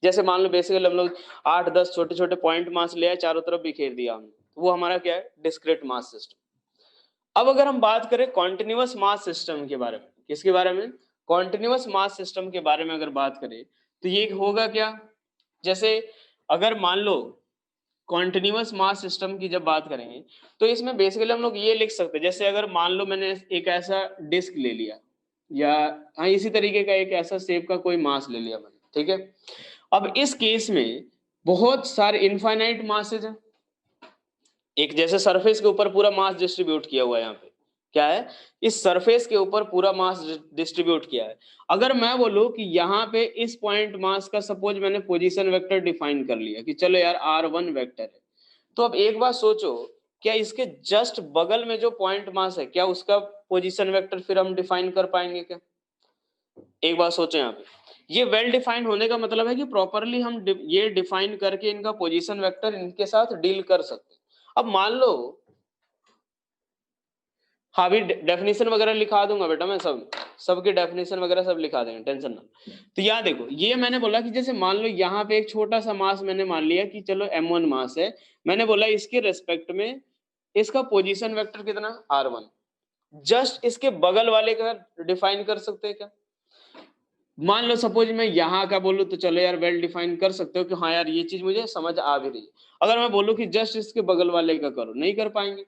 जैसे मान लो बेसिकली हम लोग 8 10 छोटे छोटे पॉइंट मास ले आए, चारों तरफ बिखेर दिया हमने, वो हमारा क्या है, डिस्क्रीट मास सिस्टम। अब अगर हम बात करें कॉन्टिन्यूअस मास सिस्टम के बारे में, किसके बारे में, कॉन्टिन्यूअस मास सिस्टम के बारे में अगर बात करें तो ये होगा क्या, जैसे अगर मान लो कॉन्टिन्यूअस मास सिस्टम की जब बात करेंगे तो इसमें बेसिकली हम लोग ये लिख सकते हैं, जैसे अगर मान लो मैंने एक ऐसा डिस्क ले लिया या हाँ इसी तरीके का एक ऐसा शेप का कोई मास ले लिया मैंने, ठीक है। अब इस केस में बहुत सारे इनफाइनाइट मासेज हैं। एक जैसे सरफेस के ऊपर पूरा मास डिस्ट्रीब्यूट किया हुआ है, यहाँ पे क्या है, इस सरफेस के ऊपर पूरा मास डिस्ट्रीब्यूट किया है। अगर मैं बोलूं कि यहाँ पे इस पॉइंट मास का सपोज मैंने पोजीशन वेक्टर डिफाइन कर लिया कि चलो यार r1 वेक्टर है, तो अब एक बात सोचो, क्या इसके जस्ट बगल में जो पॉइंट मास है क्या उसका पोजीशन वेक्टर फिर हम डिफाइन कर पाएंगे क्या? एक बात सोचो यहाँ पे, ये वेल डिफाइंड होने का मतलब है कि प्रॉपरली हम ये डिफाइन करके इनका पोजीशन वेक्टर इनके साथ डील कर सकते हैं। अब मान लो, हाँ भी डेफिनेशन वगैरह लिखा दूंगा बेटा, मैं सबके डेफिनेशन वगैरह सब लिखा देंगे, टेंशन ना। तो यहाँ देखो, ये मैंने बोला कि जैसे मान लो यहाँ पे एक छोटा सा मास मैंने मान लिया कि चलो m1 मास है, मैंने बोला इसके रेस्पेक्ट में इसका पोजीशन वेक्टर कितना, r1। जस्ट इसके बगल वाले का डिफाइन कर सकते हैं क्या? मान लो सपोज मैं यहाँ का बोलूँ तो चलो यार वेल डिफाइन कर सकते हो कि हाँ यार ये चीज मुझे समझ आ भी रही है। अगर मैं बोलूँ कि जस्ट इसके बगल वाले का करो, नहीं कर पाएंगे।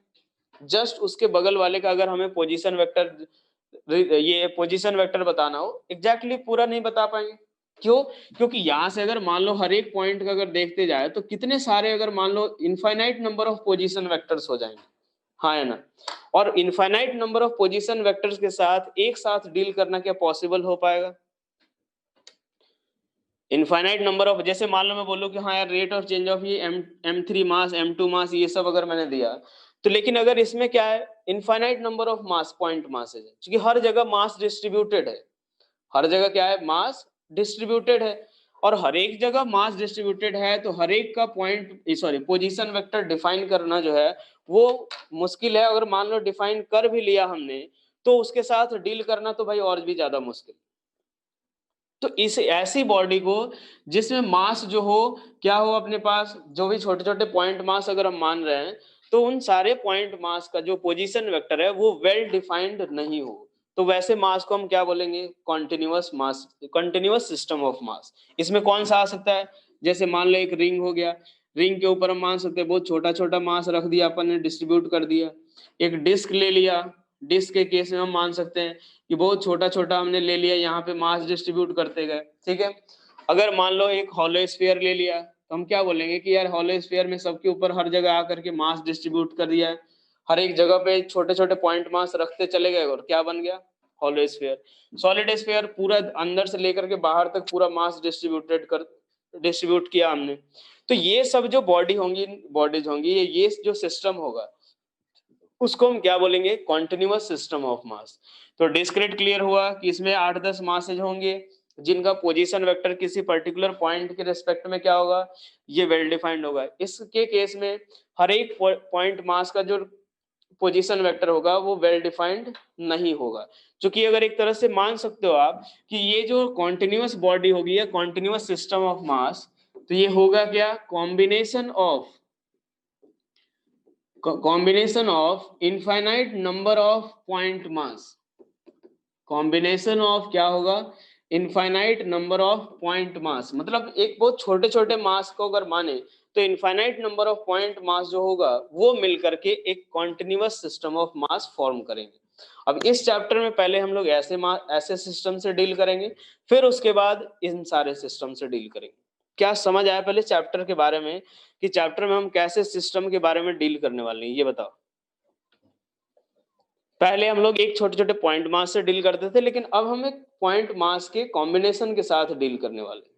जस्ट उसके बगल वाले का अगर हमें पोजीशन वेक्टर, ये पोजीशन वेक्टर बताना हो, एग्जैक्टली पूरा नहीं बता पाएंगे। क्यों? क्योंकि यहाँ से अगर मान लो हर एक पॉइंट का अगर देखते जाए तो कितने सारे, अगर मान लो infinite number of position vectors हो जाएंगे, हाँ है ना। और infinite number of position vectors के साथ एक साथ डील करना क्या पॉसिबल हो पाएगा? इनफाइनाइट नंबर ऑफ, जैसे मान लो मैं बोलूं कि हाँ यार रेट ऑफ चेंज ऑफ ये m3 मास m2 मास ये सब अगर मैंने दिया, तो लेकिन अगर इसमें क्या है, infinite number of mass point masses है, क्योंकि हर जगह मास डिस्ट्रीब्यूटेड है, हर जगह क्या है, मास डिस्ट्रीब्यूटेड है। और हर एक जगह मास डिस्ट्रीब्यूटेड है तो हर एक का point sorry position vector define करना जो है वो मुश्किल है। अगर मान लो डिफाइन कर भी लिया हमने तो उसके साथ डील करना तो भाई और भी ज्यादा मुश्किल। तो इस ऐसी बॉडी को जिसमें मास जो हो, क्या हो अपने पास, जो भी छोटे छोटे पॉइंट मास अगर हम मान रहे हैं तो उन सारे पॉइंट मास का जो पोजीशन वेक्टर है वो वेल डिफाइंड नहीं हो, तो वैसे मास को हम क्या बोलेंगे, continuous mass, continuous system of mass. इसमें कौन सा आ सकता है, जैसे मान लो एक रिंग हो गया, रिंग के ऊपर हम मान सकते हैं बहुत छोटा छोटा मास रख दिया अपन ने, डिस्ट्रीब्यूट कर दिया। एक डिस्क ले लिया, डिस्क के केस में हम मान सकते हैं कि बहुत छोटा छोटा हमने ले लिया, यहाँ पे मास डिस्ट्रीब्यूट करते गए, ठीक है। अगर मान लो एक हॉलो स्फीयर ले लिया तो हम क्या बोलेंगे कि यार हॉलो स्फीयर में सबके ऊपर हर जगह आकर के मास डिस्ट्रीब्यूट कर दिया है, हर एक जगह पे छोटे छोटे पॉइंट मास रखते चले गए और क्या बन गया, हॉलो स्फीयर। सॉलिड स्फीयर पूरा अंदर से लेकर के बाहर तक पूरा मास डिस्ट्रीब्यूट किया हमने। तो ये सब जो बॉडीज होंगी, ये जो सिस्टम होगा उसको हम क्या बोलेंगे, कॉन्टिन्यूअस सिस्टम ऑफ मास। तो डिस्क्रीट क्लियर हुआ कि इसमें 8 10 मासेज होंगे, जिनका पोजीशन वेक्टर किसी पर्टिकुलर पॉइंट के रिस्पेक्ट में क्या होगा, ये वेल डिफाइंड होगा। इसके केस में हर एक पॉइंट मास का जो पोजीशन वेक्टर होगा वो वेल डिफाइंड नहीं होगा। क्योंकि अगर एक तरह से मान सकते हो आप कि ये जो कॉन्टिन्यूअस बॉडी होगी या कॉन्टिन्यूअस सिस्टम ऑफ मास, तो ये होगा क्या, combination of infinite number of point mass. Combination of क्या होगा, infinite number of point mass. मतलब एक बहुत छोटे छोटे मास को अगर माने तो infinite number of point mass जो होगा वो मिलकर के एक continuous system of mass form करेंगे। अब इस चैप्टर में पहले हम लोग ऐसे सिस्टम से डील करेंगे, फिर उसके बाद इन सारे सिस्टम से डील करेंगे। क्या समझ आया पहले चैप्टर के बारे में, कि चैप्टर में हम कैसे सिस्टम के बारे में डील करने वाले हैं, ये बताओ। पहले हम लोग एक छोटे छोटे पॉइंट मास से डील करते थे, लेकिन अब हम एक पॉइंट मास के कॉम्बिनेशन के साथ डील करने वाले हैं।